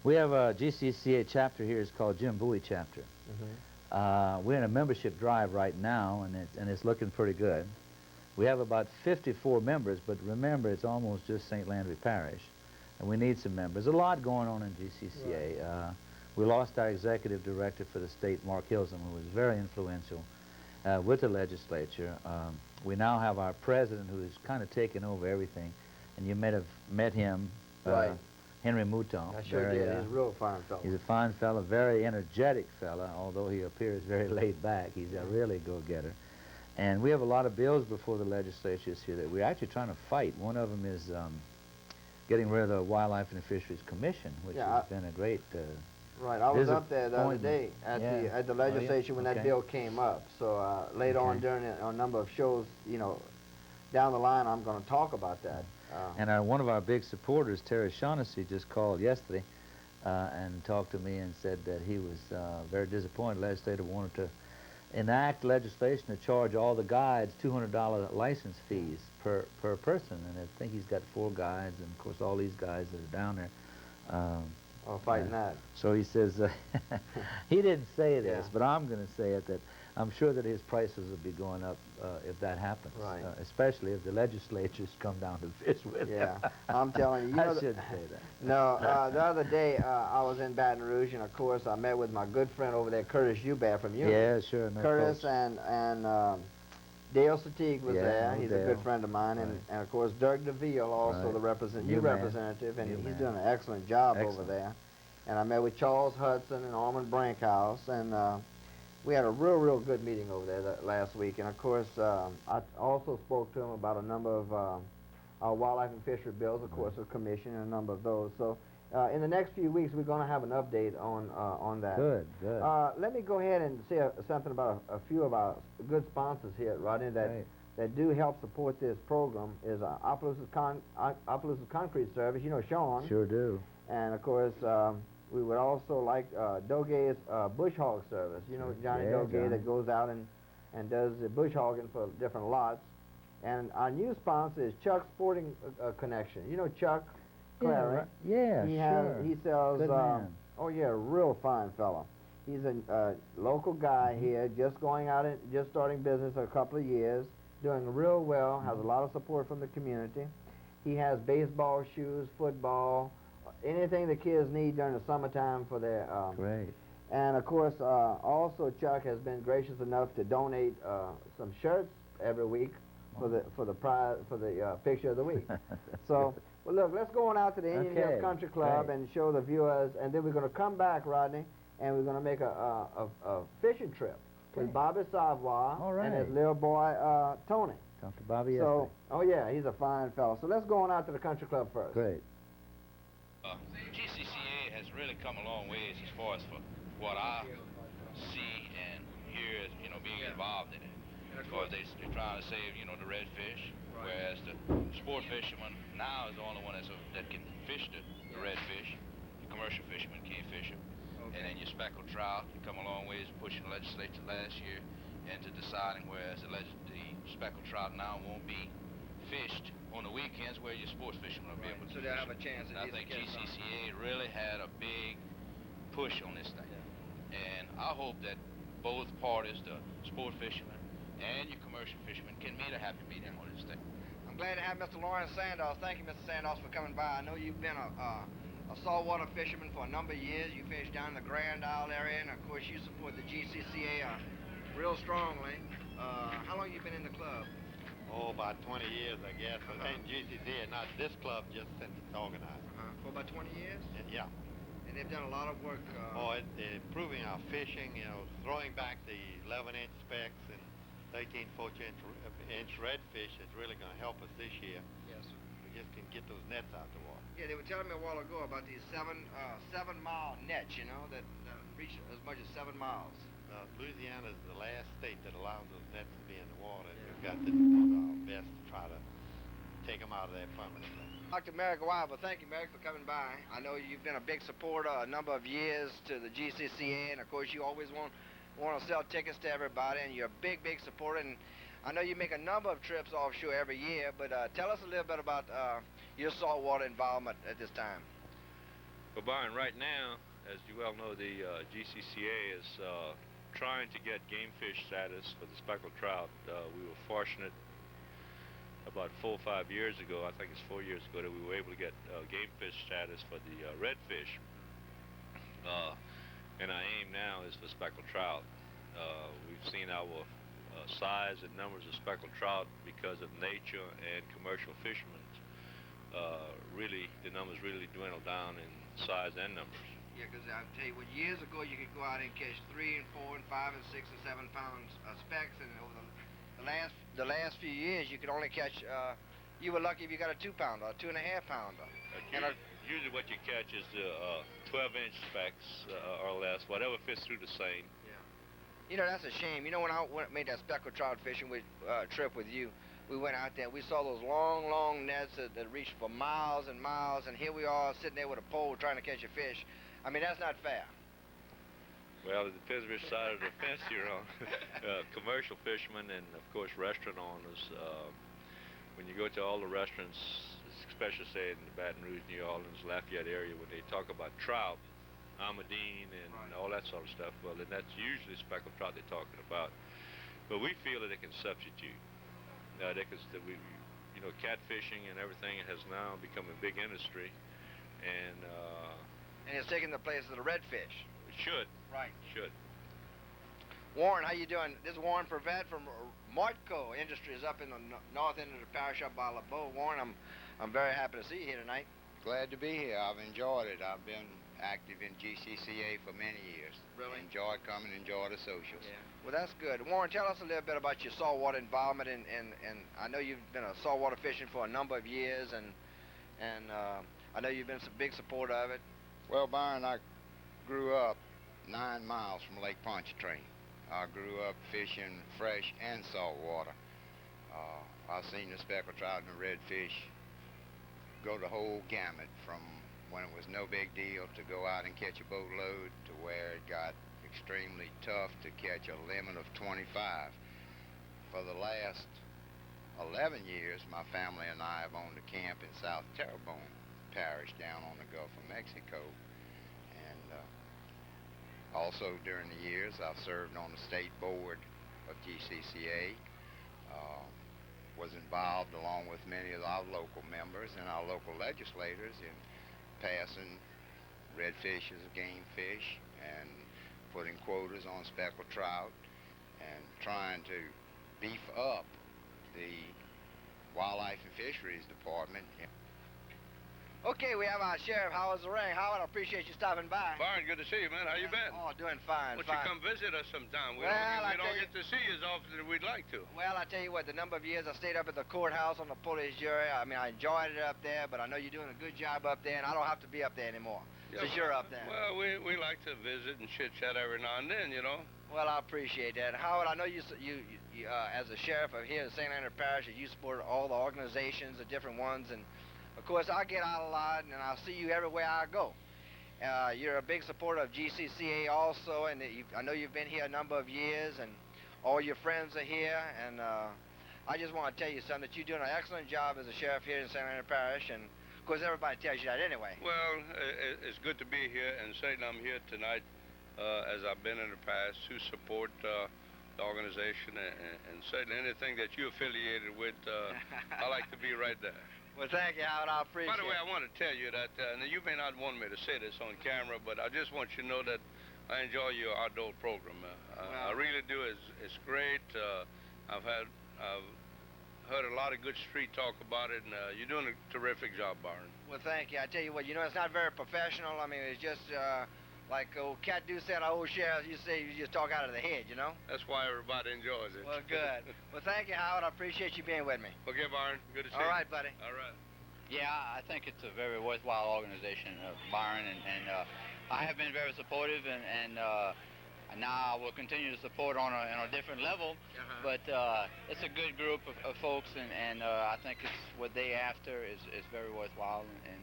We have a GCCA chapter here. It's called Jim Bowie chapter. We're in a membership drive right now, and it's looking pretty good. We have about 54 members, but remember, it's almost just St. Landry Parish, and we need some members. A lot going on in GCCA. Right. We lost our executive director for the state, Mark Hilsum, who was very influential with the legislature. We now have our president, who is kind of taking over everything, and you may have met him, right. Henry Mouton. I sure did. He's a real fine fellow. He's a fine fellow, very energetic fella, although he appears very laid back. He's a really go-getter. And we have a lot of bills before the legislature this year that we're actually trying to fight. One of them is getting rid of the Wildlife and Fisheries Commission, which has been a great right, I was up there the other day at the legislature when that bill came up. So later on during a number of shows, you know, down the line, I'm going to talk about that. And one of our big supporters, Terry Shaughnessy, just called yesterday and talked to me and said that he was very disappointed. The legislature wanted to enact legislation to charge all the guides $200 license fees per person. And I think he's got 4 guides, and of course all these guys that are down there fighting that. So he says, he didn't say this, but I'm going to say it, that I'm sure that his prices will be going up if that happens, especially if the legislatures come down to fish with him. I'm telling you. I shouldn't say that. No, the other day I was in Baton Rouge, and of course I met with my good friend over there, Curtis Eubank from Union. Yeah, sure. No Curtis and Dale Satiq was there. He's a good friend of mine, and of course Dirk DeVille, also the representative, and he's doing an excellent job over there. And I met with Charles Hudson and Armand Brankhouse, and we had a real good meeting over there last week. And of course, I also spoke to him about a number of our wildlife and fishery bills, of course, the commission, and a number of those. So in the next few weeks, we're going to have an update on that. Good. Let me go ahead and say something about a few of our good sponsors here, Rodney, that do help support this program. Is Opelousas Concrete Service. You know Sean. Sure do. And of course, we would also like Doge's bush hog service. You know Johnny Doge that goes out and does the bush hogging for different lots. And our new sponsor is Chuck Sporting Connection. You know Chuck Clary? He sells, real fine fellow. He's a local guy here, just starting business a couple of years, doing real well, has a lot of support from the community. He has baseball shoes, football, anything the kids need during the summertime for their Great. And of course, also Chuck has been gracious enough to donate some shirts every week for the picture of the week. So, well, look, let's go on out to the Indian Hills Country Club and show the viewers, and then we're going to come back, Rodney, and we're going to make a fishing trip with Bobby Savoy and his little boy Tony. Talked to Bobby yesterday. Oh yeah, he's a fine fellow. So let's go on out to the country club first. Great. GCCA has really come a long ways as far as for what I see and hear, being involved in it. Because they're trying to save, the redfish, whereas the sport fisherman now is the only one that can fish the redfish. The commercial fishermen can't fish them. And then your speckled trout, you come a long ways pushing the legislature last year into deciding whereas the speckled trout now won't be fished on the weekends where your sports fishermen will be able to so they'll have a chance. And I think GCCA really had a big push on this thing. And I hope that both parties, the sport fishermen and your commercial fishermen, can meet a happy medium on this thing. I'm glad to have Mr. Lawrence Sandoz. Thank you, Mr. Sandoz, for coming by. I know you've been a saltwater fisherman for a number of years. You fish down in the Grand Isle area, and of course you support the GCCA real strongly. How long have you been in the club? Oh, about 20 years, I guess. But ain't GCCA, not this club, just since it's organized. For about 20 years? Yeah. And And they've done a lot of work. Improving our fishing, you know, throwing back the 11-inch specks and 13-14-inch redfish is really going to help us this year. Yes, sir. We just can get those nets out the water. Yeah, they were telling me a while ago about these 7-mile nets, you know, that reach as much as 7 miles. Louisiana is the last state that allows those nets to be in the water. And we've got to do our best to try to take them out of there permanently. Dr. Merrick Wilder, thank you, Merrick, for coming by. I know you've been a big supporter a number of years to the GCCA, and of course you always want to sell tickets to everybody, and you're a big, big supporter. And I know you make a number of trips offshore every year, but tell us a little bit about your saltwater involvement at this time. Well, Byron, right now, as you well know, the GCCA is trying to get game fish status for the speckled trout. We were fortunate about 4 or 5 years ago, I think it's 4 years ago, that we were able to get game fish status for the redfish. And our aim now is for speckled trout. We've seen our size and numbers of speckled trout because of nature and commercial fishermen. Really, the numbers really dwindle down in size and numbers. Yeah, because I'll tell you what, years ago you could go out and catch 3 and 4 and 5 and 6 and 7 pounds specks, and over the last few years you could only catch, you were lucky if you got a 2-pounder, a 2.5-pounder. Usually what you catch is the 12-inch specks or less, whatever fits through the seine. Yeah. You know, that's a shame. You know, when I made that speckled trout fishing trip with you, we went out there, we saw those long, long nets that reached for miles and miles, and here we are sitting there with a pole trying to catch a fish. I mean, that's not fair. Well, it depends which side of the fence you're on. Commercial fishermen and, of course, restaurant owners, when you go to all the restaurants, especially, say, in the Baton Rouge, New Orleans, Lafayette area, when they talk about trout, Almadine, and all that sort of stuff, well, then that's usually speckled trout they're talking about. But we feel that they can substitute. You know, catfishing and everything has now become a big industry, and it's taking the place of the redfish. It should. Right. Should. Warren, how you doing? This is Warren Prevet from Martco Industries up in the north end of the parish up by LeBeau. Warren, I'm very happy to see you here tonight. Glad to be here. I've enjoyed it. I've been active in GCCA for many years. Really? Enjoyed coming, enjoyed the socials. Yeah. Well, that's good. Warren, tell us a little bit about your saltwater involvement, and I know you've been a saltwater fishing for a number of years, and I know you've been a big supporter of it. Well, Byron, I grew up 9 miles from Lake Pontchartrain. I grew up fishing fresh and saltwater. I've seen the speckled trout and the redfish go the whole gamut from when it was no big deal to go out and catch a boatload to where it got extremely tough to catch a limit of 25. For the last 11 years, my family and I have owned a camp in South Terrebonne Parish down on the Gulf of Mexico. And also during the years, I've served on the state board of GCCA, was involved along with many of our local members and our local legislators in passing redfish as a game fish and putting quotas on speckled trout and trying to beef up the Wildlife and Fisheries Department. Okay, we have our Sheriff, Howard Zarang. Howard, I appreciate you stopping by. Byron, good to see you, man. How you been? Oh, doing fine, Why don't you come visit us sometime? We don't get to see you as often as we'd like to. Well, I tell you what, the number of years I stayed up at the courthouse on the police jury, I mean, I enjoyed it up there, but I know you're doing a good job up there, and I don't have to be up there anymore, since you're up there. Well, we like to visit and chit-chat every now and then, you know. Well, I appreciate that. Howard, I know you as a sheriff of here in St. Leonard Parish, you support all the organizations, the different ones, and of course, I get out a lot, and I'll see you everywhere I go. You're a big supporter of GCCA also, and I know you've been here a number of years, and all your friends are here, and I just want to tell you, son, that you're doing an excellent job as a sheriff here in St. Leonard Parish, and of course, everybody tells you that anyway. Well, it's good to be here, and certainly I'm here tonight, as I've been in the past, to support the organization, and certainly anything that you're affiliated with, I like to be right there. Well, thank you, Howard. I appreciate it. By the way, I want to tell you that, you may not want me to say this on camera, but I just want you to know that I enjoy your outdoor program. I really do. It's great. I've heard a lot of good street talk about it, and you're doing a terrific job, Byron. Well, thank you. I tell you what, it's not very professional. I mean, it's just like old Cat Do said, our old sheriff, you say you just talk out of the head, That's why everybody enjoys it. Well, good. Well, thank you, Howard. I appreciate you being with me. Okay, Byron. Good to see you. All right, buddy. All right. Yeah, I think it's a very worthwhile organization, Byron, and I have been very supportive, and now I will continue to support on a different level. But it's a good group of folks, and I think it's what they after is very worthwhile, and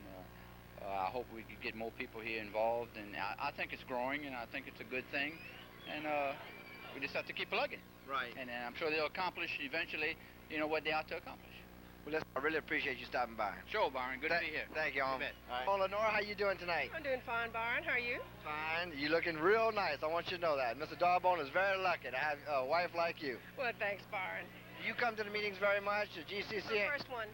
I hope we can get more people here involved, and I think it's growing, and I think it's a good thing, and we just have to keep plugging. Right. And I'm sure they'll accomplish eventually, what they're out to accomplish. Well, listen, I really appreciate you stopping by. Sure, Byron. Good to be here. Thank you, You bet. Oh, Lenora, how you doing tonight? I'm doing fine, Byron. How are you? Fine. You're looking real nice. I want you to know that. Mr. Darbone is very lucky to have a wife like you. Well, thanks, Byron. Do you come to the meetings very much, the GCC? The first one.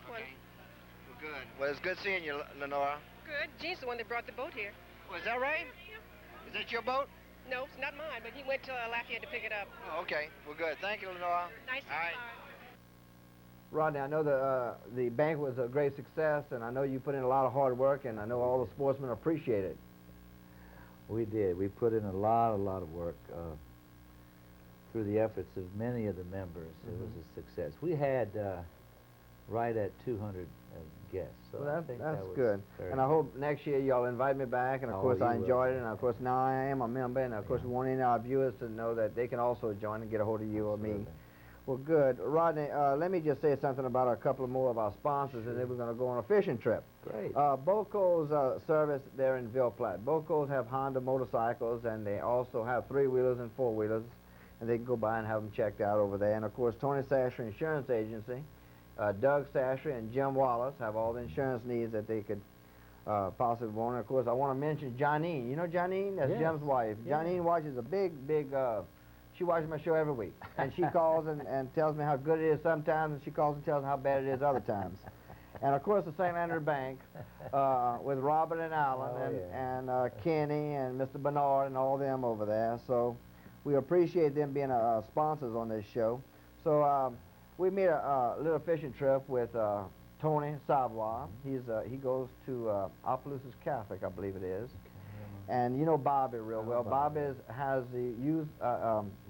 One. Well, good. Well, it's good seeing you, Lenora. Good. Gene's the one that brought the boat here. Well, is that right? Is that your boat? No, it's not mine, but he went to Lafayette to pick it up. Oh, okay. Well, good. Thank you, Lenora. Nice. All right. Rodney, I know the bank was a great success, and I know you put in a lot of hard work, and I know all the sportsmen appreciate it. We did. We put in a lot of work through the efforts of many of the members. It was a success. We had right at 200 guests. So Well, I think that's that was good. very And I hope next year y'all invite me back, and of course you I will. enjoyed it, and of course now I am a member, and of course we want any of our viewers to know that they can also join and get a hold of you or me. Well, good. Rodney, let me just say something about a couple of more of our sponsors, and then we're going to go on a fishing trip. Great. Boco's service there in Ville Platte. Boco's have Honda motorcycles, and they also have three-wheelers and four-wheelers, and they can go by and have them checked out over there. And, of course, Tony Sasher Insurance Agency, Doug Sasher and Jim Wallace have all the insurance needs that they could possibly want. And, of course, I want to mention Janine. You know Janine? That's Yes. Jim's wife. Yeah. Janine watches a big she watches my show every week, and she calls and tells me how good it is sometimes, and she calls and tells me how bad it is other times. And of course, the St. Leonard Bank with Robert and Alan and Kenny and Mr. Bernard and all them over there. So we appreciate them being sponsors on this show. So we made a little fishing trip with Tony Savoy. He goes to Opelousas Catholic, I believe it is. And you know Bobby real well. Bobby has the used.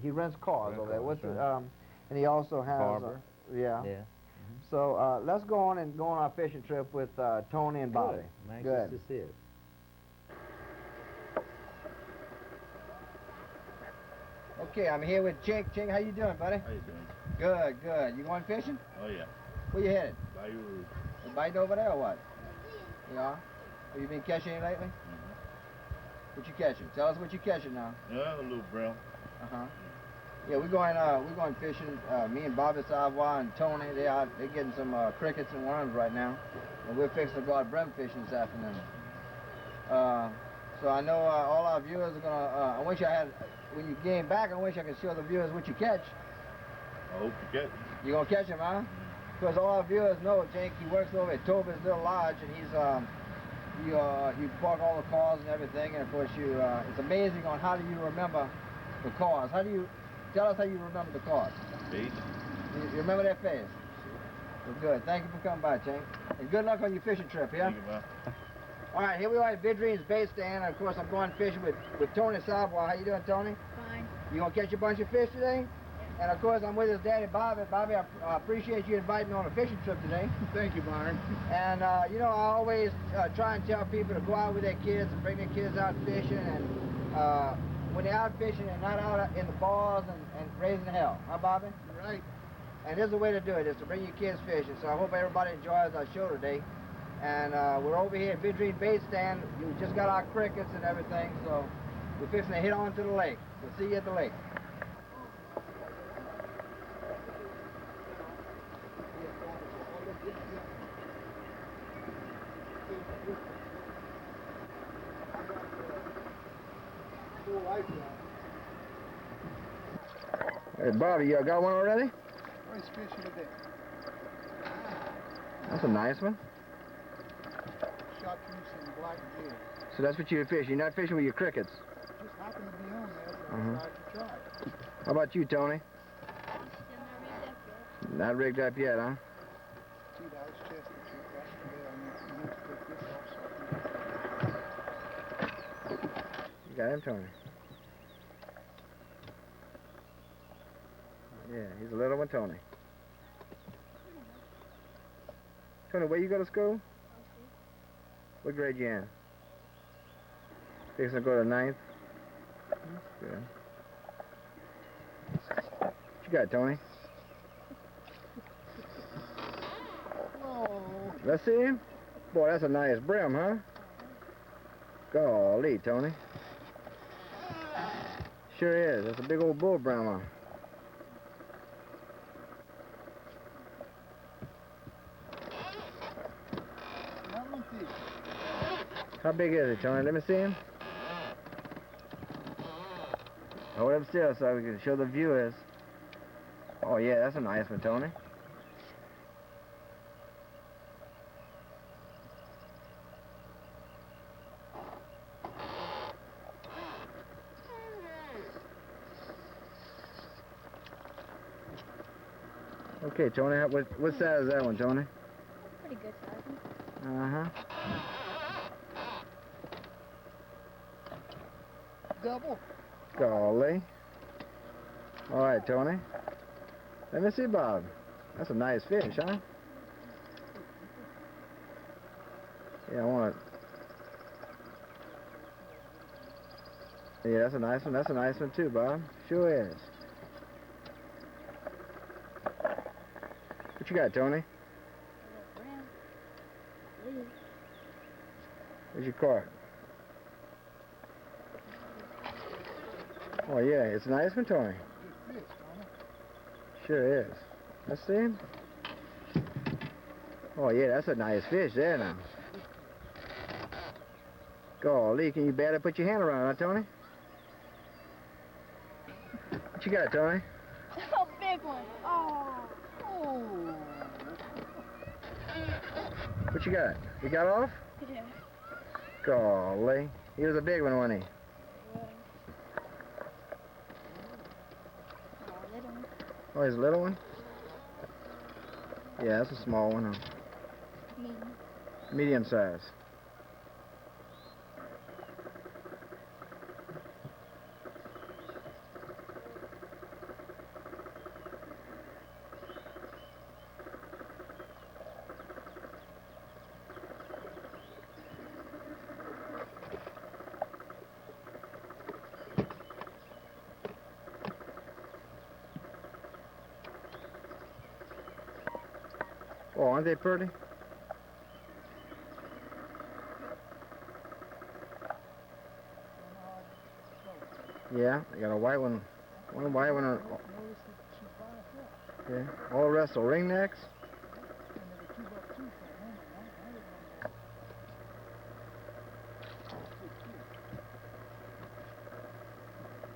He rents cars over there. What's and he also has. Barber. Yeah. So let's go on our fishing trip with Tony and Bobby. Good. I'm Good. anxious to see it. Okay, I'm here with Chink. Chink, how you doing, buddy? How you doing? Good, good. You going fishing? Oh, yeah. Where you headed? Bayou Rouge. You biting over there or what? Yeah. Have you been catching any lately? What you catching? Tell us what you catching now. Yeah, a little brown. Uh-huh. Yeah, we're going fishing. Me and Bobby Savoy and Tony, they're getting some crickets and worms right now. And we're fixing to go out bream fishing this afternoon. So I know all our viewers are gonna, I wish I had, when you game back, I wish I could show the viewers what you catch. I hope you catch. You gonna catch him, huh? Because all our viewers know, Jake, he works over at Toby's Little Lodge, and you park all the cars and everything, and of course it's amazing on how do you remember the cars. Tell us how you remember the cars. Face. You remember that face? Well, good. Thank you for coming by, Chink. And good luck on your fishing trip, yeah? Thank you, man. All right, here we are at Vidrine's bait stand, and of course I'm going fishing with Tony Savoy. How you doing, Tony? Fine. You gonna catch a bunch of fish today? And of course I'm with his daddy, Bobby. Bobby, I appreciate you inviting me on a fishing trip today. Thank you, Byron. And you know, I always try and tell people to go out with their kids and bring their kids out fishing. And when they're out fishing, they're not out in the bars and raising hell. Huh, Bobby? Right. And there's a way to do it, is to bring your kids fishing. So I hope everybody enjoys our show today. And we're over here at Vidrine Bait Stand. We just got our crickets and everything, so we're fixing to hit on to the lake. We'll see you at the lake. Hey, Bobby, you got one already? Nice fish today. That's a nice one. Shot through some black jig. So that's what you fish. You're not fishing with your crickets. Just happened to be on there, so I decided to try. How about you, Tony? Not rigged up yet, huh? See that? It's tested. See, right together. I need to take this off so I can You got him, Tony. Yeah, he's a little one, Tony. Tony, where you go to school? What grade you in? Fixing to go to 9th? That's good. What you got, Tony? Whoa. Let's see him? Boy, that's a nice brim, huh? Golly, Tony. Sure is. That's a big old bull brim, huh? How big is it, Tony? Let me see him. Hold him still so we can show the viewers. Oh, yeah, that's a nice one, Tony. Okay, Tony, what size is that one, Tony? Pretty good size. Uh-huh. Double. Golly. All right, Tony. Let me see, Bob. That's a nice fish, huh? Yeah, I want it. Yeah, that's a nice one. That's a nice one, too, Bob. Sure is. What you got, Tony? Where's your cart? Oh, yeah, it's a nice one, Tony. Sure is. Let's see him. Oh, yeah, that's a nice fish there now. Golly, can you better put your hand around, huh, Tony? What you got, Tony? Oh, big one. Oh. What you got? You got off? Yeah. Golly. He was a big one, wasn't he? Oh, he's a little one? Yeah, that's a small one, huh? Medium size. Oh, aren't they pretty? Yeah, I got a white one. One white one. Okay. All the rest are ringnecks.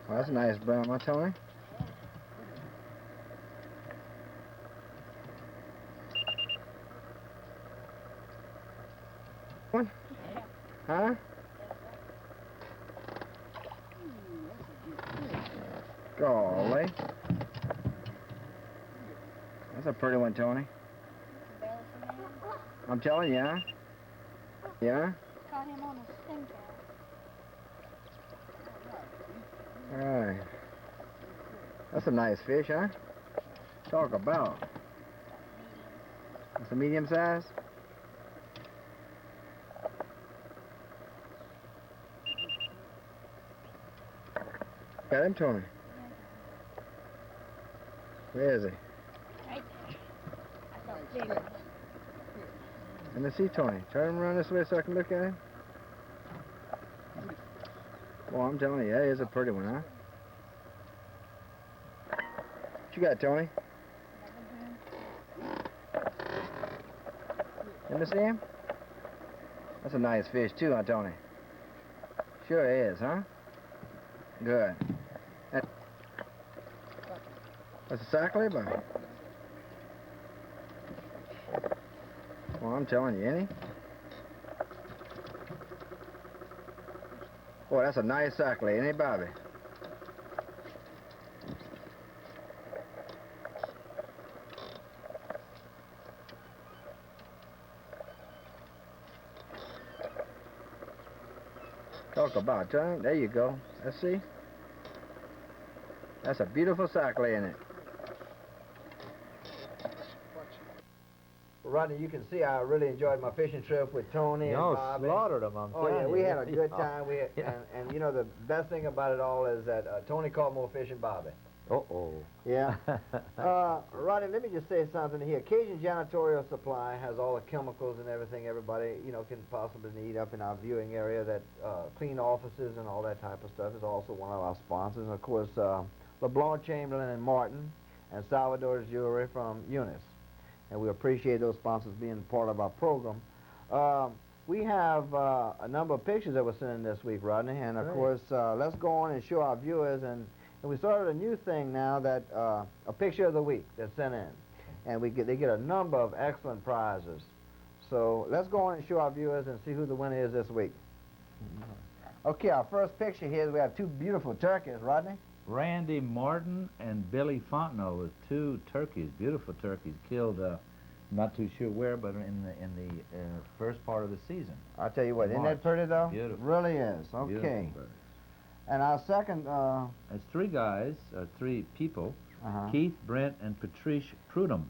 Well, that's a nice brown, huh, Tony? One? Huh? Golly. That's a pretty one, Tony. I'm telling you, huh? Yeah? Caught him on a sting trap. All right. That's a nice fish, huh? Talk about. It's a medium size? Got him, Tony? Where is he? Right there. That's a big one. Let me see, Tony. Turn him around this way so I can look at him. Well, I'm telling you, that is a pretty one, huh? What you got, Tony? Let me see him. That's a nice fish, too, huh, Tony? Sure is, huh? Good. That's a sackler, but... Well, I'm telling you, ain't he? Boy, that's a nice sackler, ain't it, Bobby? talk about, John. There you go. Let's see. That's a beautiful sackler, ain't it? Rodney, you can see I really enjoyed my fishing trip with Tony and Bobby. Slaughtered them, I'm Oh, yeah, telling we you. had a good Yeah. time. And you know, the best thing about it all is that Tony caught more fish than Bobby. Uh-oh. Yeah. Rodney, let me just say something here. Cajun Janitorial Supply has all the chemicals and everything everybody, you know, can possibly need up in our viewing area. That clean offices and all that type of stuff is also one of our sponsors. And of course, LeBlanc, Chamberlain, and Martin, and Salvador's Jewelry from Eunice. And we appreciate those sponsors being part of our program. We have a number of pictures that were sent in this week, Rodney, and of course, let's go on and show our viewers. And we started a new thing now that a picture of the week that's sent in, and they get a number of excellent prizes. So let's go on and show our viewers and see who the winner is this week. Okay, our first picture here is we have two beautiful turkeys, Rodney. Randy Martin and Billy Fontenot with two turkeys, beautiful turkeys, killed. Not too sure where, but in the first part of the season. I'll tell you what, isn't that pretty though? Beautiful. Really is. Okay. Beautiful bird. And our second. It's three guys, three people. Keith, Brent, and Patrice Prudhomme.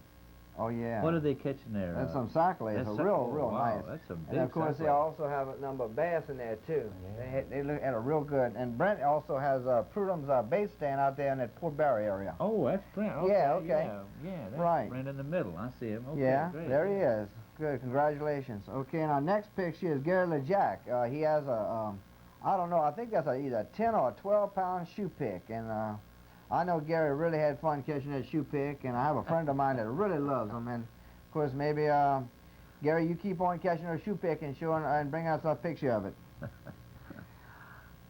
Oh yeah. What are they catching there? That's some sackler. It's real wow, nice. That's a big. And of course, they also have a number of bass in there too. Yeah. They look at a real good. And Brent also has Prudhomme's bait stand out there in that Port Barry area. Oh, that's Brent. Okay, yeah. Okay. Yeah. That's right. Brent in the middle. I see him. Okay, yeah. Great. There he is. Good. Congratulations. Okay. And our next picture is Gary LeJack. He has a I don't know. I think that's either a 10 or a 12-pound shoe pick. And I know Gary really had fun catching that shoe pick. And I have a friend of mine that really loves them. And of course, maybe Gary, you keep on catching her shoe pick and showing and bring us a picture of it.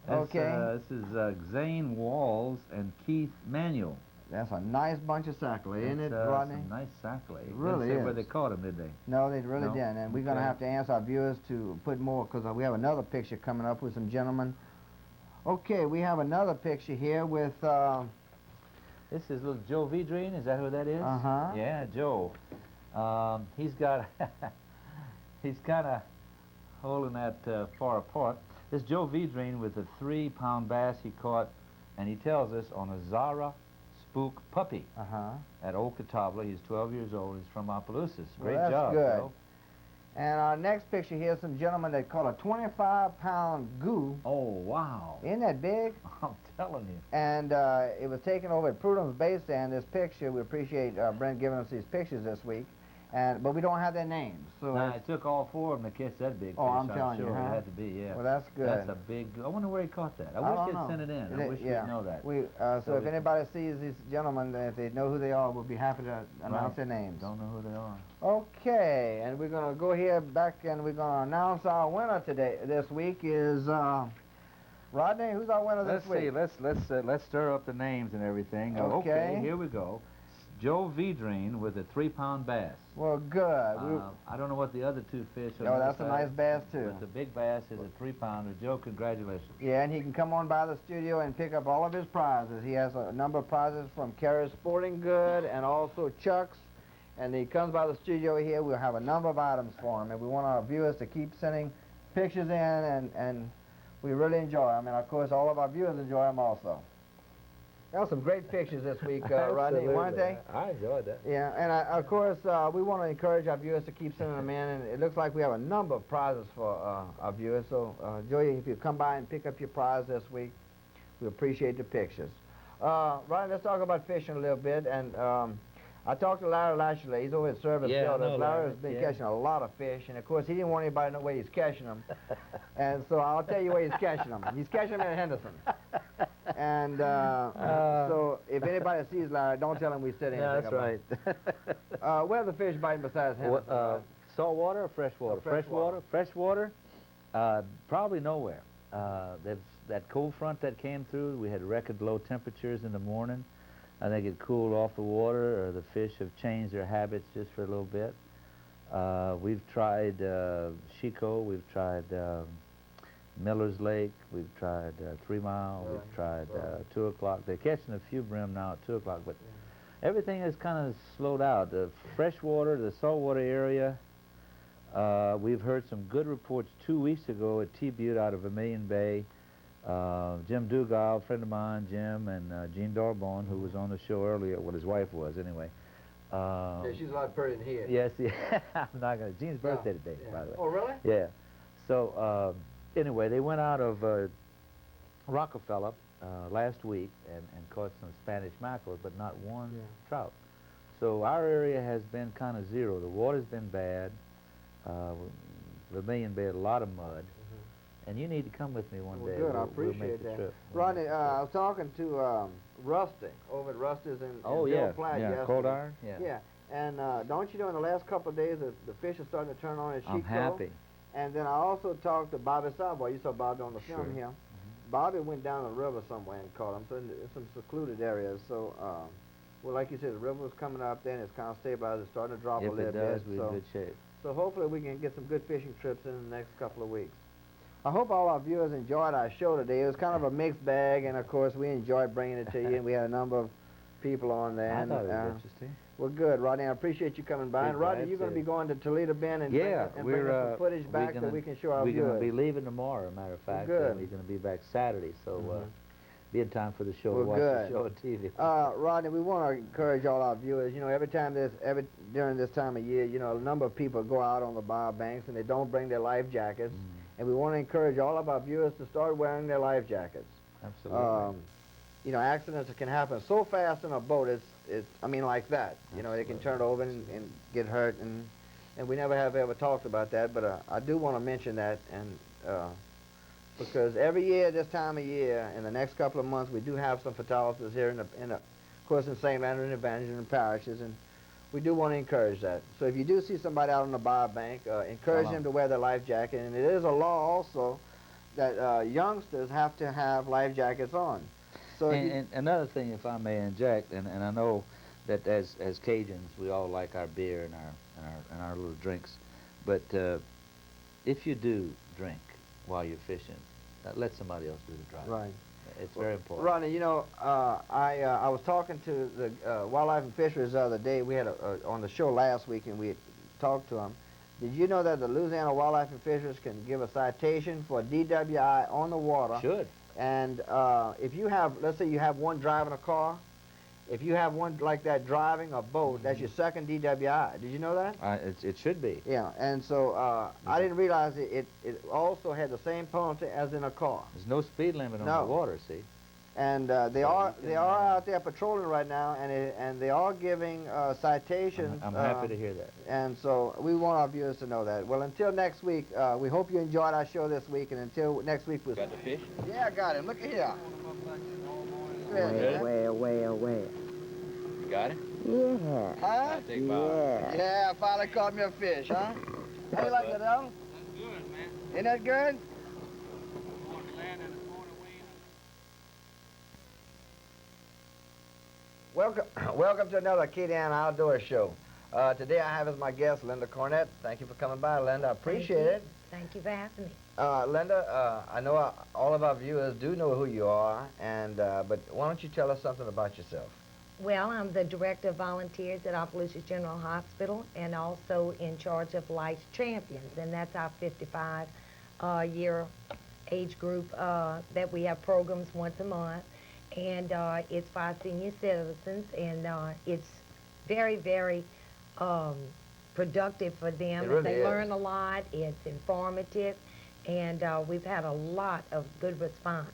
Okay. This is Zane Walls and Keith Manuel. That's a nice bunch of sackler, isn't it, Rodney? Some nice sackler. It really is. Where they caught him, did they? No, they really didn't. And we're going to have to ask our viewers to put more, because we have another picture coming up with some gentlemen. Okay, we have another picture here with... This is little Joe Vidrine. Is that who that is? Uh-huh. Yeah, Joe. He's got... he's kind of holding that far apart. This Joe Vidrine with a 3-pound bass he caught, and he tells us, on a Zara Spook puppy at Old Catawba. He's 12 years old. He's from Opelousas. Great that's job, good. Joe. And our next picture here is some gentleman that caught a 25-pound goo. Oh, wow. Isn't that big? I'm telling you. And it was taken over at Prudhomme's bait stand, this picture. We appreciate Brent giving us these pictures this week. But we don't have their names. So Now, it took all four of them to catch that big fish. I'm telling sure you, huh? It had to be, yeah. Well, that's good. That's a big... I wonder where he caught that. I wish he'd sent it in. I wish we'd know that. So if anybody sees these gentlemen, if they know who they are, we'll be happy to announce their names. Don't know who they are. Okay, and we're going to go here back and we're going to announce our winner this week is... Rodney, who's our winner this week? Let's stir up the names and everything. Okay. Here we go. Joe Vidrine with a 3-pound bass. Well, good. I don't know what the other two fish are. No, that's a nice bass, too. But the big bass is a 3-pounder. Joe, congratulations. Yeah, and he can come on by the studio and pick up all of his prizes. He has a number of prizes from Carrier's Sporting Good and also Chuck's. And he comes by the studio here. We'll have a number of items for him. And we want our viewers to keep sending pictures in, and we really enjoy them. And, of course, all of our viewers enjoy them also. There were some great pictures this week, Rodney, weren't they? I enjoyed that. Yeah, and of course, we want to encourage our viewers to keep sending them in, and it looks like we have a number of prizes for our viewers. So, Joey, if you come by and pick up your prize this week, we appreciate the pictures. Rodney, let's talk about fishing a little bit, and I talked to Larry Lashley. He's over at Service Builders. Larry has been catching a lot of fish, and of course, he didn't want anybody to know where he's catching them. And so I'll tell you where he's catching them. He's catching them in Henderson. And so if anybody sees Larry, don't tell him we said anything That's about right. it. Where are the fish biting besides Henderson? Salt water or fresh water? Fresh water, probably nowhere. That cold front that came through, we had record low temperatures in the morning. I think it cooled off the water, or the fish have changed their habits just for a little bit. We've tried Chico, we've tried Miller's Lake, we've tried 3 Mile, we've tried 2 o'clock. They're catching a few brim now at 2 o'clock, but everything has kind of slowed out. The freshwater, the saltwater area, we've heard some good reports 2 weeks ago at T-Butte out of Vermilion Bay Jim Dugal, a friend of mine, Jim, and Gene Dorbone, who was on the show earlier. Well, his wife was, anyway. Yeah, she's a lot prettier than he is. Yes, yeah. I'm not going to. Gene's birthday today, by the way. Oh, really? Yeah. So, anyway, they went out of Rockefeller last week and caught some Spanish mackerel, but not one trout. So our area has been kind of zero. The water's been bad. Vermilion Bay had a lot of mud. And you need to come with me one day. Good, I We'll appreciate make the that. trip. Ronnie, I was talking to Rusty over at Rusty's in Oh, Bill yeah, Platt yeah, yesterday. Cold Iron, yeah. Yeah, and don't you know in the last couple of days the fish are starting to turn on at Sheep I'm happy. And then I also talked to Bobby Savoy. You saw Bobby on the film Sure. here. Bobby went down the river somewhere and caught him, so in some secluded areas. So, well, like you said, the river was coming up there and it's kind of stabilized. It's starting to drop a If little it does, bit. we're in good shape. So hopefully we can get some good fishing trips in the next couple of weeks. I hope all our viewers enjoyed our show today. It was kind of a mixed bag, and of course we enjoyed bringing it to you, and we had a number of people on there. I and, thought it was interesting. Well, good, Rodney. I appreciate you coming by. Be And Rodney, glad you're going to to. be going to Toledo Bend and Yeah, bring us some footage back so we can show our We're viewers. going to be leaving tomorrow, matter of fact. good. And we're going to be back Saturday, so be in time for the show. Well, Watch good. the show on TV. Rodney, we want to encourage all our viewers. You know, during this time of year, you know, a number of people go out on the bar banks and they don't bring their life jackets. And we want to encourage all of our viewers to start wearing their life jackets. Absolutely. You know, accidents can happen so fast in a boat. I mean, like that. You know, they can turn over and get hurt, and we never have ever talked about that. But I do want to mention that, and because every year, this time of year, in the next couple of months, we do have some fatalities here of course, in St. Leonard and Evangeline parishes, and we do want to encourage that. So if you do see somebody out on the bar bank, encourage them to wear their life jacket. And it is a law also that youngsters have to have life jackets on. So and another thing, if I may inject, and I know that as Cajuns, we all like our beer and our little drinks, but if you do drink while you're fishing, let somebody else do the driving. Right. It's very important. Ronnie, you know, I was talking to the Wildlife and Fisheries the other day. We had on the show last week, and we had talked to them. Did you know that the Louisiana Wildlife and Fisheries can give a citation for DWI on the water? Should. And if you have, let's say you have one driving a car, if you have one like that driving a boat, that's your second DWI. Did you know that? It should be. Yeah, and so I didn't realize it also had the same penalty as in a car. There's no speed limit on the water, see? And they are out there patrolling right now, and they are giving citations. I'm happy to hear that. And so we want our viewers to know that. Well, until next week, we hope you enjoyed our show this week, and until next week, we'll... Got the fish? Yeah, I got him. Look at here. Where? You got it? Yeah. Huh? I take five. Yeah, finally caught me a fish, huh? How you like that, Al? That's good, man. Ain't that good? Welcome to another Kitty Ann Outdoor Show. Today I have as my guest Linda Cornett. Thank you for coming by, Linda. I appreciate it. Thank you for having me. Linda, I know all of our viewers do know who you are, but why don't you tell us something about yourself? Well, I'm the Director of Volunteers at Opelousas General Hospital and also in charge of Life's Champions, and that's our 55-year age group that we have programs once a month. And it's for our senior citizens, and it's very, very productive for them. It really they is. learn a lot. It's informative, and we've had a lot of good response.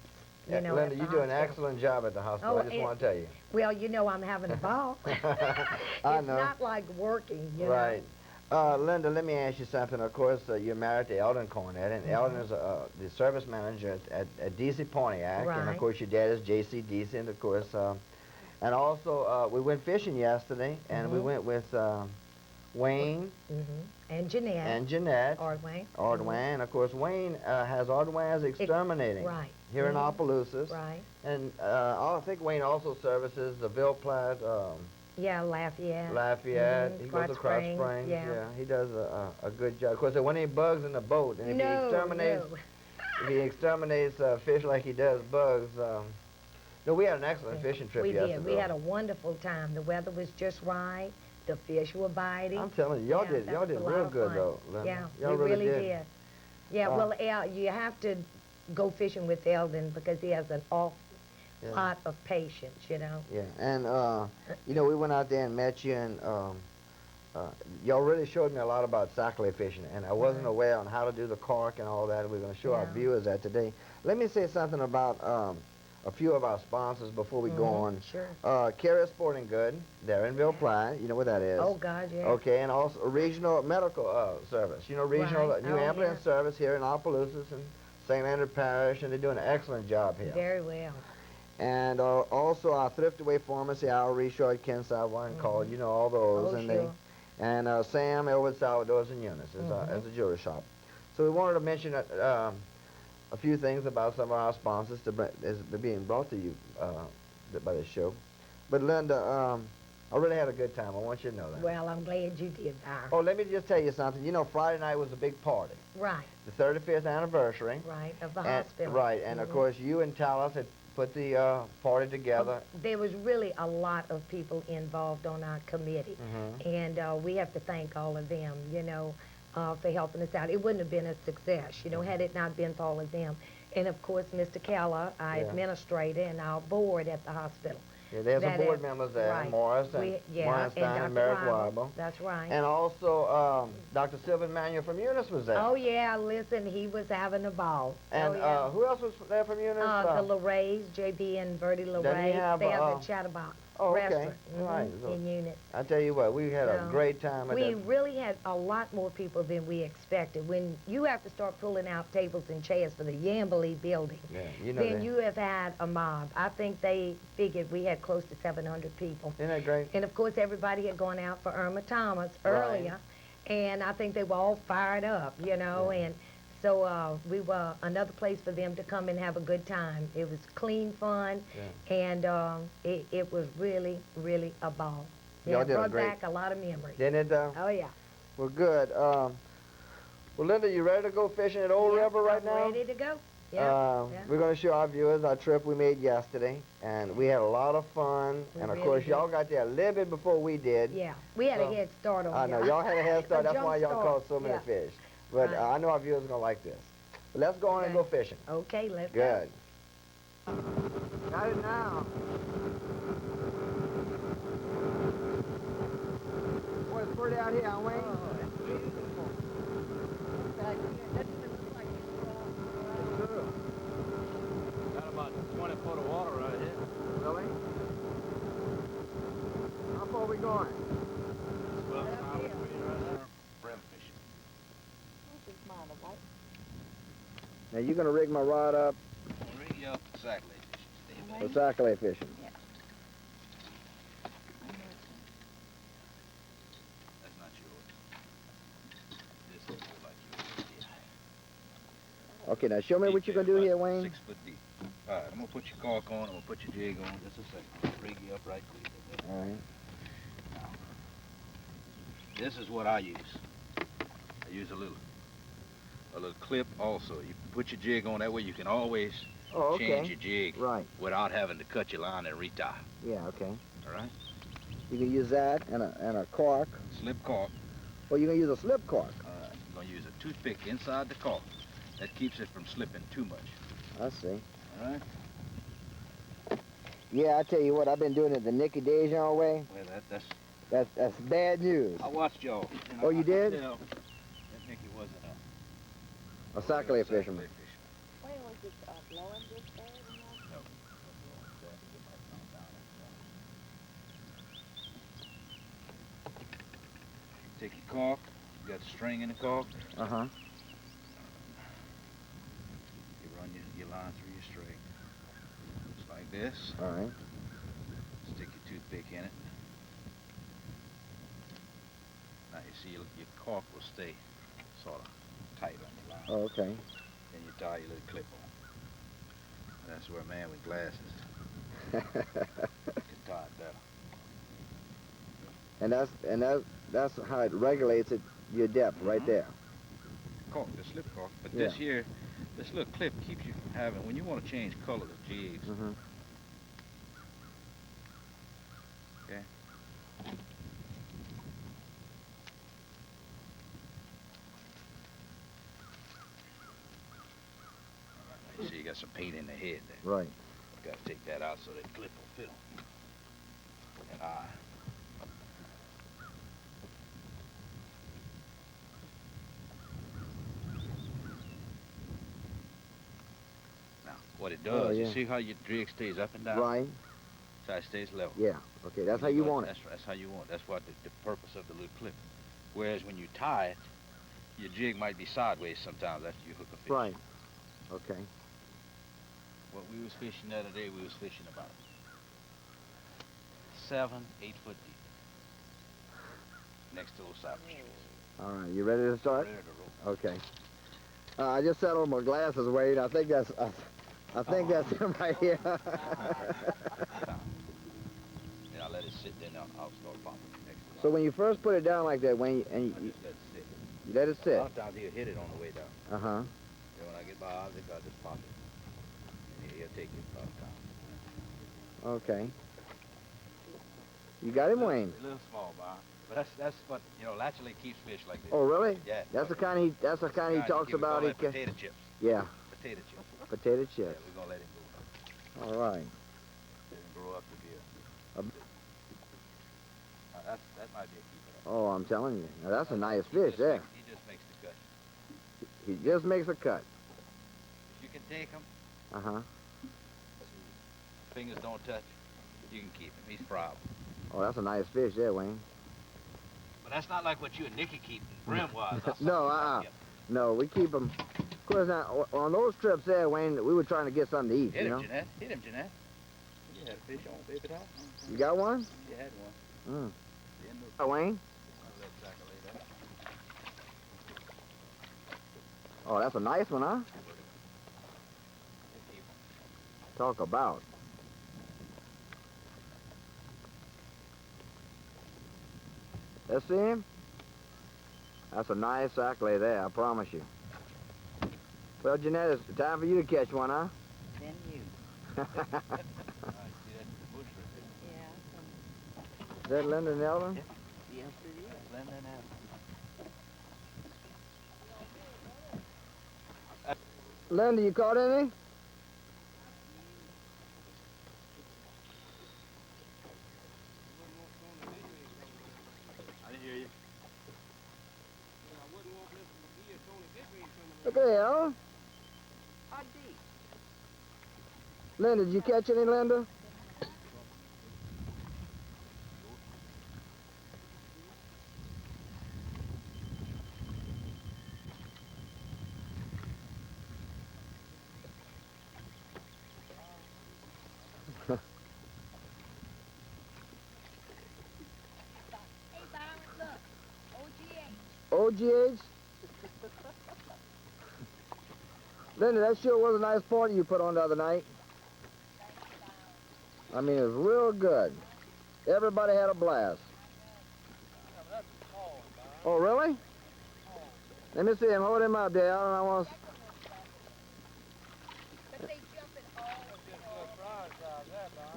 You know, Linda, at you the do an hospital. excellent job at the hospital. I just want to tell you. Well, you know, I'm having a ball. I It's know. not like working, you Right. Linda, let me ask you something. Of course, you're married to Eldon Cornett, and Eldon is the service manager at DC Pontiac, and of Right. course your dad is J.C. Deasy, and of course, and also we went fishing yesterday, and we went with Wayne And Jeanette. and Jeanette. Ordway. Ordway, and of course Wayne has Ordway's Exterminating Right. here in Opelousas. Right. And I think Wayne also services the Ville Platte, Yeah, Lafayette. Lafayette. He goes to Cross Springs, Springs. yeah. He does a good job. Of course, there weren't any bugs in the boat, and if he exterminates, if he exterminates fish like he does bugs, no, we had an excellent fishing trip We yesterday. did. We had a wonderful time. The weather was just right. The fish were biting. I'm telling you, y'all did that was a lot real of good fun. though, Linda. Yeah, y'all we really did. did. Yeah, well, you have to go fishing with Eldon because he has an awful Yeah. lot of patience, you know. Yeah, and you know, we went out there and met you, and y'all really showed me a lot about sac-a-lait fishing, and I wasn't aware on how to do the cork and all that. We're going to show our Yeah. viewers that today. Let me say something about a few of our sponsors before we go on. Sure. Carrier Sporting Good, they're in Ville Platte. You know what that is? Oh, God, yeah. Okay, and also Regional Medical Service. You know, Regional Right. New Oh, Ambulance yeah. Service here in Opelousas and St. Andrew Parish, and they're doing an excellent job here. Very well. And also our Thrift Away Pharmacy, our Richard, Ken Savoy, called, you know, all those. Oh, and sure. and Sam Elwood Salvador's and Eunice as a jewelry shop. So we wanted to mention a few things about some of our sponsors is being brought to you by this show. But Linda, I really had a good time. I want you to know that. Well, I'm glad you did, Byron. Oh, let me just tell you something. You know, Friday night was a big party. Right. The 35th anniversary. Right, of the And, hospital. right, and of course you and Talos had put the party together. There was really a lot of people involved on our committee, and we have to thank all of them, you know, for helping us out. It wouldn't have been a success, you know, had it not been for all of them. And of course, Mr. Keller, our administrator, and our board at the hospital. Yeah, there's some board members there, right. Morris and Weinstein and Merrick Weible. That's right. And also Dr. Sylvan Manuel from Eunice was there. Oh, yeah, listen, he was having a ball. And who else was there from Eunice? The LeRays, JB and Bertie LeRae. They have the Chatterbox restaurant right. in Eunice. I tell you what, we had a great time. We really had a lot more people than we expected. When you have to start pulling out tables and chairs for the Yambly building, then you have had a mob. I think they figured we had close to 700 people. Isn't that great? And of course, everybody had gone out for Irma Thomas earlier, and I think they were all fired up, you know, and so we were another place for them to come and have a good time. It was clean fun, and it was really, really a ball. Yeah, it brought back a lot of memories. Didn't it? Oh, yeah. Well, good. Well, Linda, you ready to go fishing at Old River right now? Ready to go. Yeah. We're going to show our viewers our trip we made yesterday, and we had a lot of fun. And of course, y'all got there a little bit before we did. Yeah, we had a head start on I know, y'all had a head start. That's why y'all caught so many Yeah. fish. But I know our viewers are going to like this. But let's go on and go fishing. Okay, let's Good. go. Got it now. Boy, it's pretty out here, Wayne. Oh, it's beautiful. Got about 20 foot of water right here. Really? How far are we going? Brim fishing. Now, you're going to rig my rod up Rig you up exactly. for sac-a-lait fishing. That's not yours. This is like yours. Okay, now show me what you're going to do here, Wayne. 6 foot deep. All right, I'm going to put your cork on. I'm going to put your jig on. Just a second. I'm going to rig you up right quick. All right. Now, this is what I use. I use a little clip also. You put your jig on, that way you can always change your jig without having to cut your line and retie. Yeah, okay. All right? You can use that and a cork. Slip cork. Or you can use a slip cork. All right. You're going to use a toothpick inside the cork. That keeps it from slipping too much. I see. All right? Yeah, I tell you what, I've been doing it the Nicky Dejean way. Well, That's bad news. I watched y'all. Oh, you did? That Nicky wasn't A sac-a-lait fisherman. Where was it blowing this day? Take your cork. You got the string in the cork. Uh-huh. You run your line through your string. Just like this. All right. Stick your toothpick in it. Now you see your cork will stay sort of tight on the line. Oh, okay. Then you tie your little clip on. And that's where a man with glasses can tie it better. and that's how it regulates your depth right there. Cork, the slip cork. But this here, this little clip keeps you from having, when you want to change color of jigs. Okay. See, you got some paint in the head there. Right. Got to take that out so that clip will fit 'em. And now, what it does, Oh, yeah. you see how your drag stays up and down? Right. So it stays level. Yeah. Okay, that's how you want it. That's how you want it. That's what the purpose of the little clip. Whereas when you tie it, your jig might be sideways sometimes after you hook a fish. Right. Okay. What we was fishing the other day, we was fishing about 7, 8 foot deep. Next to those cypress trees. All right, you ready to start? Ready to roll. Okay. I just settled my glasses, Wade. I think that's that's him right here. Then I'll let it sit, then I'll start pumping next to So when you first put it down like that, I just let it sit. you let it sit. Sometimes he'll hit it on the way down. Uh-huh. Then when I get my object, I'll just pop it. And he'll take it a lot of time. Okay. You got him, Wayne? A little small, Bob. But that's what, you know, naturally keeps fish like this. Oh, really? Yeah. That's the kind he talks we call about. that potato chips. Yeah. Potato chips. Potato Yeah, chips. we're going to let him go. All right. Let him grow up to be that might be a keeper. Oh, I'm telling you. Now, that's a nice fish there. He just makes the cut. He just makes a cut. If you can take him, Uh-huh. fingers don't touch, you can keep him. He's friable. Oh, that's a nice fish there, Wayne. But that's not like what you and Nicky keep brim-wise. No, no, we keep them. Of course, now, on those trips there, Wayne, we were trying to get something to eat, Hit you him, know? Jeanette. Hit him, Jeanette. You had a fish on, baby doll. You got one? You had one. Mm. Oh, Wayne? Oh, that's a nice one, huh? Talk about. Let's see him. That's a nice accolade there, I promise you. Well, Jeanette, it's time for you to catch one, huh? Then you. Is that Linda and Eldon? Yes, it is. Linda and Linda, you caught any? I didn't hear you. Look at there. How deep? Linda, did you catch any, Linda? OGH? Linda, that sure was a nice party you put on the other night. I mean, it was real good. Everybody had a blast. Oh, really? Let me see him. Hold him up there. I want to...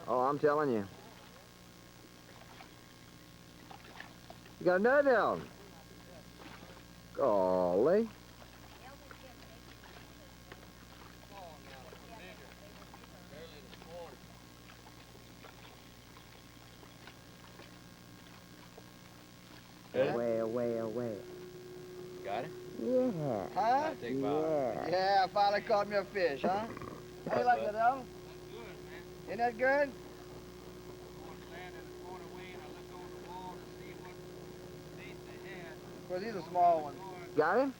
Oh, I'm telling you. You got another down. Golly. Well. Got it? Yeah. Huh? Yeah. Yeah, I finally caught me a fish, huh? How you like that, Al? Isn't that good? Of course, these are small ones. Got him?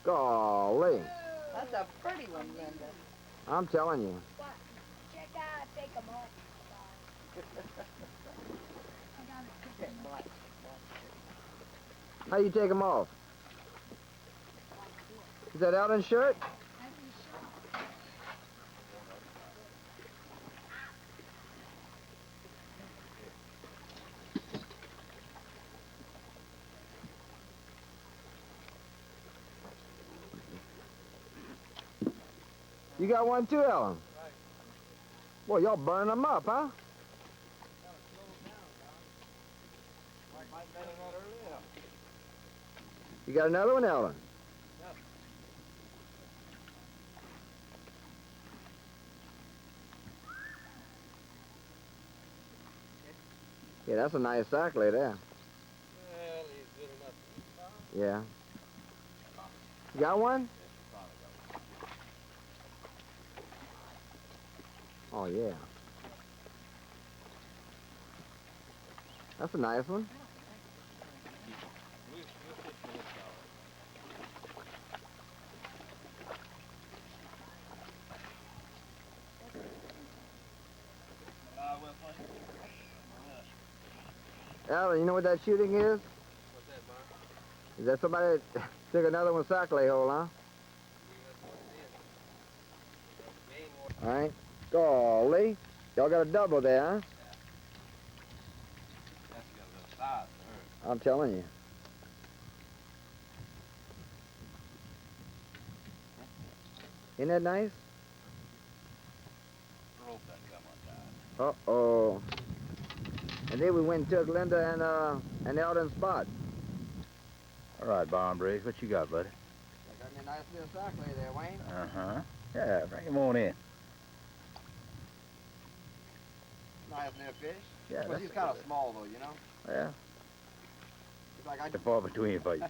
Golly. That's a pretty one, Linda. I'm telling you. Check out, take them off. How you take them off? Is that Alden's shirt? You got one too, Ellen? Boy, y'all burn them up, huh? You got another one, Ellen? Yeah, that's a nice cycler there. Well, he's good enough to eat fine. Yeah. You got one? Oh, yeah. That's a nice one. Alan, you know what that shooting is? What's that, Byron? Is that somebody that took another one cyclade hole, huh? All right. Golly. Y'all got a double there, huh? That's got a little size to her. I'm telling you. Isn't that nice? Rope that come undone. Uh-oh. And then we went and took Linda and Eldon's spot. All right, Barn Briggs, what you got, buddy? I got me a nice little cyclade there, Wayne. Uh-huh. Yeah, bring him on in. Nice little fish. Yeah, But that's he's a kind of good- small, though, you know? Yeah, It's like I they're far between for you.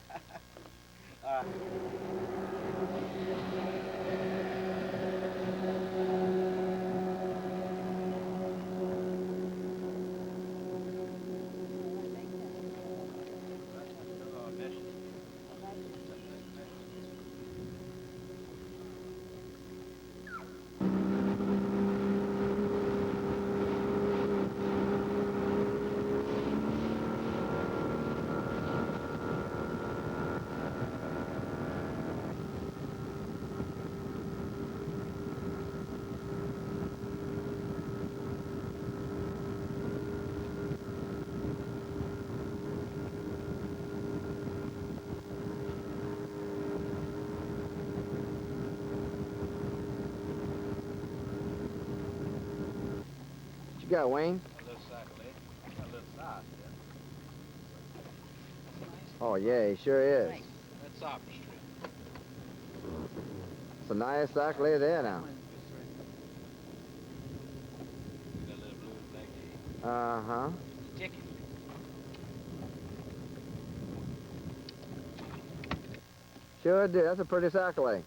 What you got, Wayne? A little cyclade. A little size, yeah. Oh, yeah, he sure is. That's Opera Street. It's a nice cyclade there now. Got a little blue and black egg. Uh-huh. Chicken. Sure do. That's a pretty cyclade.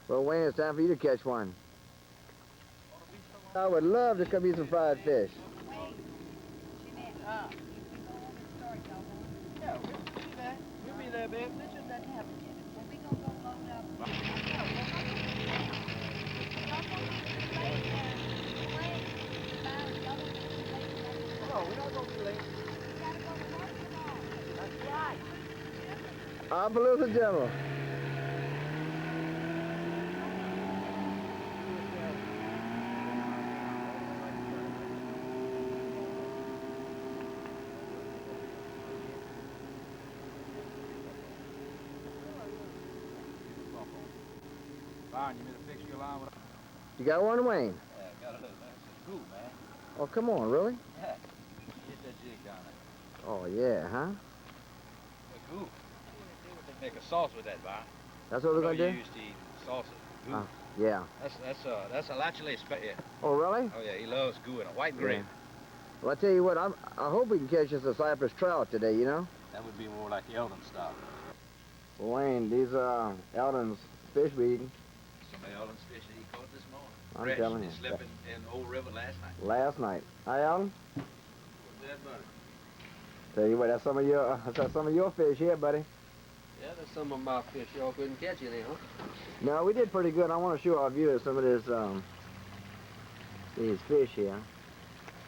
Well, Wayne, it's time for you to catch one. I would love to come eat some fried fish. Yeah, we'll be there. We'll be there, babe. Richard doesn't have to get it. Well, we gonna go load up. No, we're not going to be late. That's right. Appaloosa General. Byron, you better fix your line with... You got one, Wayne? Yeah, got a little... That's a scoop, man. Oh, come on, really? Yeah. Get that jig down there. Oh, yeah, huh? A goof. They make a sauce with that, Byron. That's what we're going to You do? used to eat sauces. Goo. Yeah. That's a lachele yeah. Oh, really? Oh, yeah, he loves goo and a white gravy. Yeah. Well, I tell you what, I hope we can catch us a cypress trout today, you know? That would be more like the Eldon style. Well, Wayne, these are Eldon's fish we eating. Some of Eldon's fish that he caught this morning. I'm Fresh. telling you. He slept in Old River last night. Last night. Hi, Eldon. What's that, buddy? Tell you what, that's some of your fish here, buddy. Yeah, that's some of my fish. Y'all couldn't catch any, huh? No, we did pretty good. I want to show our viewers some of this, these fish here.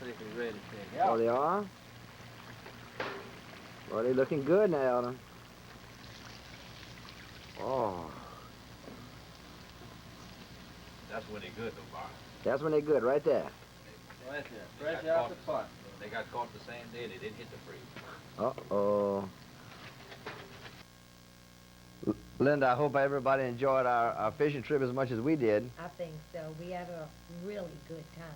I think we're ready to take out. Oh, they are? Well, they're looking good now, Eldon. Oh, That's when they're good, though, Byron. that's when they're good, right there. Right They there. Fresh got out caught the pot. They got caught the same day. They didn't hit the freeze. Uh-oh. Linda, I hope everybody enjoyed our fishing trip as much as we did. I think so. We had a really good time.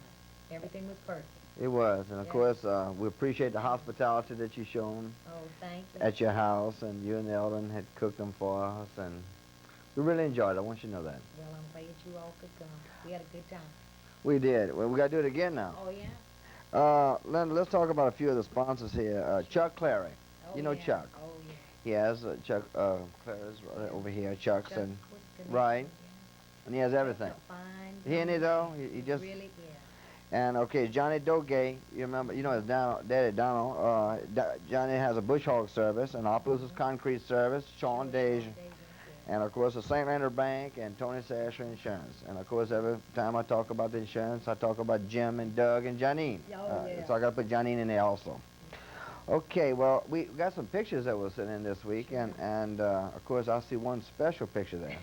Everything was perfect. It was, and of Yeah. course, we appreciate the hospitality that you shown Oh, thank you. at your house, and you and Eldon had cooked them for us, and we really enjoyed it. I want you to know that. Well, I'm glad you all could come. We had a good time. We did. Well, we got to do it again now. Oh, yeah? Linda, let's talk about a few of the sponsors here. Chuck Clary. Oh, You know yeah. Chuck. Oh, yeah. He has Chuck Clary's right over here. Chuck's Chuck and was good. right, and he has everything. Fine. Isn't he though? He just Really, yeah. and okay, Johnny Dogay. You remember? You know his Daddy Donald. Johnny has a bush hog service, and Opelousas Concrete Service. Sean Deja. And of course the St. Leonard Bank and Tony Sasher Insurance. And of course every time I talk about the insurance, I talk about Jim and Doug and Janine. Oh, yeah. So I got to put Janine in there also. Okay, well we got some pictures that were sent in this week, and of course I see one special picture there.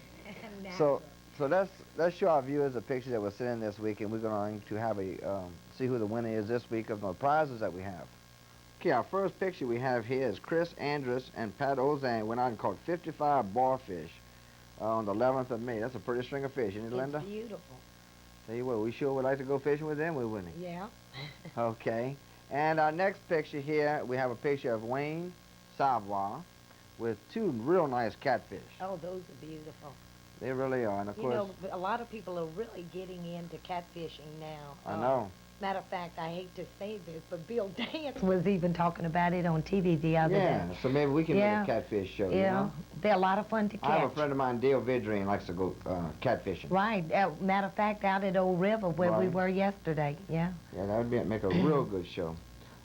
So let's show our viewers the picture that was sent in this week, and we're going to have a see who the winner is this week of the prizes that we have. Okay, our first picture we have here is Chris Andrus and Pat Ozan went out and caught 55 boarfish on the 11th of May. That's a pretty string of fish, isn't it, Linda? It's beautiful. Tell you what, we sure would like to go fishing with them, wouldn't we? Yeah. Okay. And our next picture here, we have a picture of Wayne Savoy with two real nice catfish. Oh, those are beautiful. They really are, and of You course, know, a lot of people are really getting into catfishing now. I know. Matter of fact, I hate to say this, but Bill Dance was even talking about it on TV the other day. Yeah, so maybe we can Yeah. make a catfish show, you Yeah, know? they're a lot of fun to catch. I have a friend of mine, Dale Vidrian, likes to go catfishing. Right. Matter of fact, out at Old River where we Right. were yesterday. Yeah. Yeah, that would make a real good show.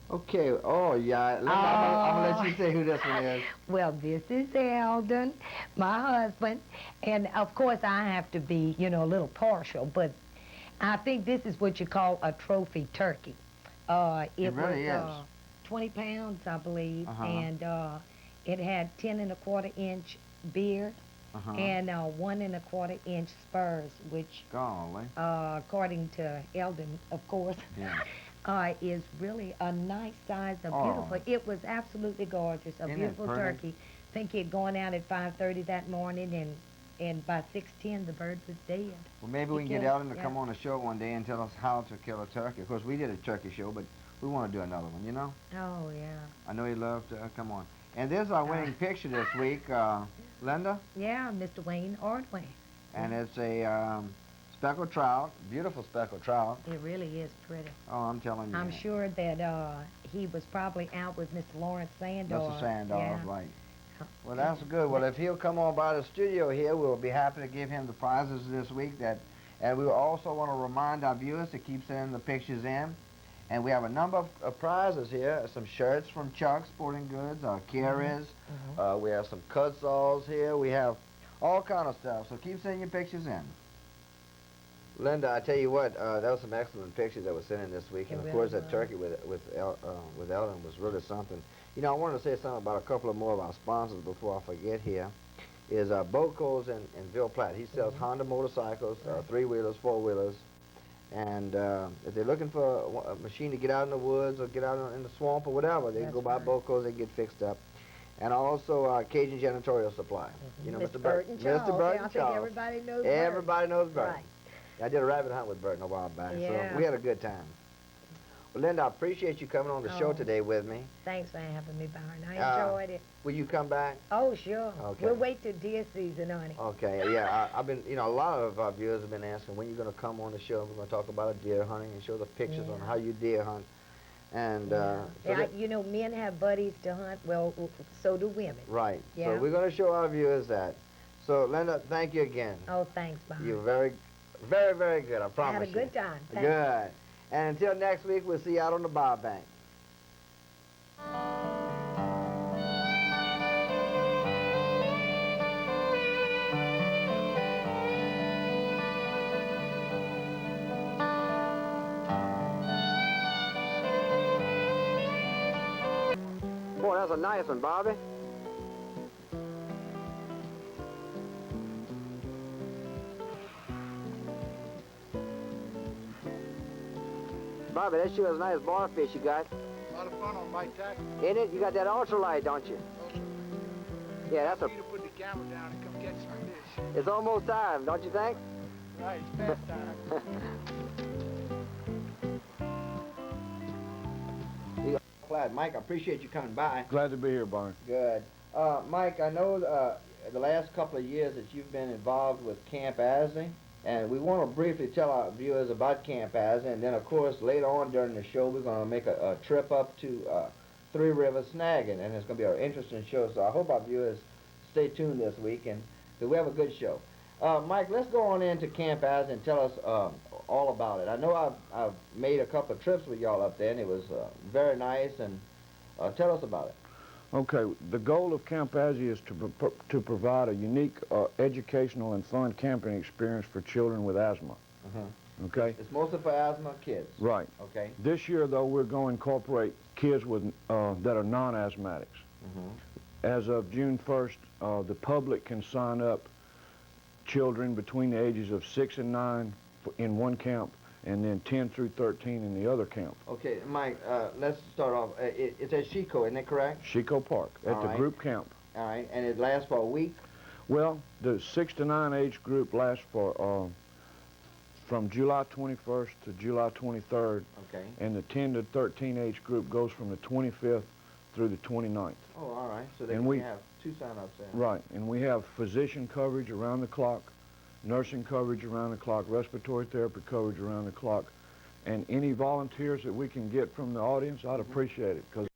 Okay, oh yeah, I'm gonna let you say who this one is. Well, this is Eldon, my husband, and of course I have to be, you know, a little partial, but I think this is what you call a trophy turkey. It really was is. 20 pounds, I believe, Uh-huh. and it had 10 1/4 inch beard Uh-huh. and 1 1/4 inch spurs, which, Golly. according to Eldon, of course, Yeah. is really a nice size, a Oh. beautiful. It was absolutely gorgeous, a Isn't it beautiful pretty? turkey. Think he'd gone out at 5:30 that morning, and by 6:10 the bird was dead. Well, maybe we He can get killed- Eldon to yeah. come on the show one day and tell us how to kill a turkey. Of course, we did a turkey show, but we want to do another one, you know? Oh, yeah. I know he'd love to come on. And there's our winning picture this week, Linda, Yeah, Mr. Wayne Ordway. and it's a speckled trout, beautiful speckled trout. It really is pretty. Oh, I'm telling you. I'm sure that he was probably out with Mr. Lawrence Sandor. Mr. Sandor, Yeah. right. Well, that's good. Well, if he'll come on by the studio here, we'll be happy to give him the prizes this week. And we also want to remind our viewers to keep sending the pictures in. And we have a number of prizes here. Some shirts from Chuck Sporting Goods, carries. We have some cut saws here. We have all kind of stuff. So keep sending your pictures in. Linda, I tell you what, that was some excellent pictures that were sent in this week. It And of really course, that was. turkey with Eldon was really something. You know, I wanted to say something about a couple of more of our sponsors before I forget here. Is Boco's in Ville Platte. He sells Honda motorcycles, three-wheelers, four-wheelers. And if they're looking for a machine to get out in the woods or get out in the swamp or whatever, they can go by Boco's, they get fixed up. And also Cajun Janitorial Supply. You know, Mr. Burton Charles. Mr. Burton I think Charles. everybody knows Everybody knows Burton. Right. I did a rabbit hunt with Burton a while back, Yeah. so we had a good time. Well, Linda, I appreciate you coming on the show Oh. today with me. Thanks for having me, Byron. I enjoyed it. Will you come back? Oh, sure. Okay. We'll wait till deer season, honey. Okay, yeah, I've been, you know, a lot of our viewers have been asking when you're going to come on the show. We're going to talk about deer hunting and show the pictures on how you deer hunt. And, so Yeah, that- you know, men have buddies to hunt. Well, so do women. right. Yeah. So we're going to show our viewers that. So, Linda, thank you again. Oh, thanks, Byron. You're very, very, very good, I I promise had a good time. Thanks. Good. And until next week, we'll see you out on the bar bank. Boy, that's a nice one, Bobby. Bobby, that sure is a nice barfish you got. A lot of fun on my tack. In it, you got that ultralight, don't you? Yeah, that's I a. need to put the camera down and come get some fish. It's almost time, don't you think? Right, it's past time. Clyde. Mike, I appreciate you coming by. Glad to be here, Byron. Good. Mike, I know the last couple of years that you've been involved with Camp Asley, and we want to briefly tell our viewers about Camp Asley, and then, of course, later on during the show, we're going to make a trip up to Three Rivers Snagging, and it's going to be an interesting show, so I hope our viewers stay tuned this week, and we have a good show. Mike, let's go on into Camp Asley and tell us all about it. I know I've made a couple of trips with y'all up there, and it was very nice, and tell us about it. Okay, the goal of Camp Asley is to provide a unique educational and fun camping experience for children with asthma. Okay? It's mostly for asthma kids. Right. Okay. This year, though, we're going to incorporate kids with that are non-asthmatics. As of June 1st, the public can sign up children between the ages of 6 and 9 in one camp, and then 10 through 13 in the other camp. Okay, Mike, let's start off. It's at Chico, isn't that correct? Chico Park, at the group camp. All right, and it lasts for a week? Well, the 6 to 9 age group lasts for from July 21st to July 23rd. Okay. And the 10 to 13 age group goes from the 25th through the 29th. Oh, all right. So they And can we have 2 sign-ups there. Right, and we have physician coverage around the clock, nursing coverage around the clock, respiratory therapy coverage around the clock, and any volunteers that we can get from the audience, I'd appreciate it, because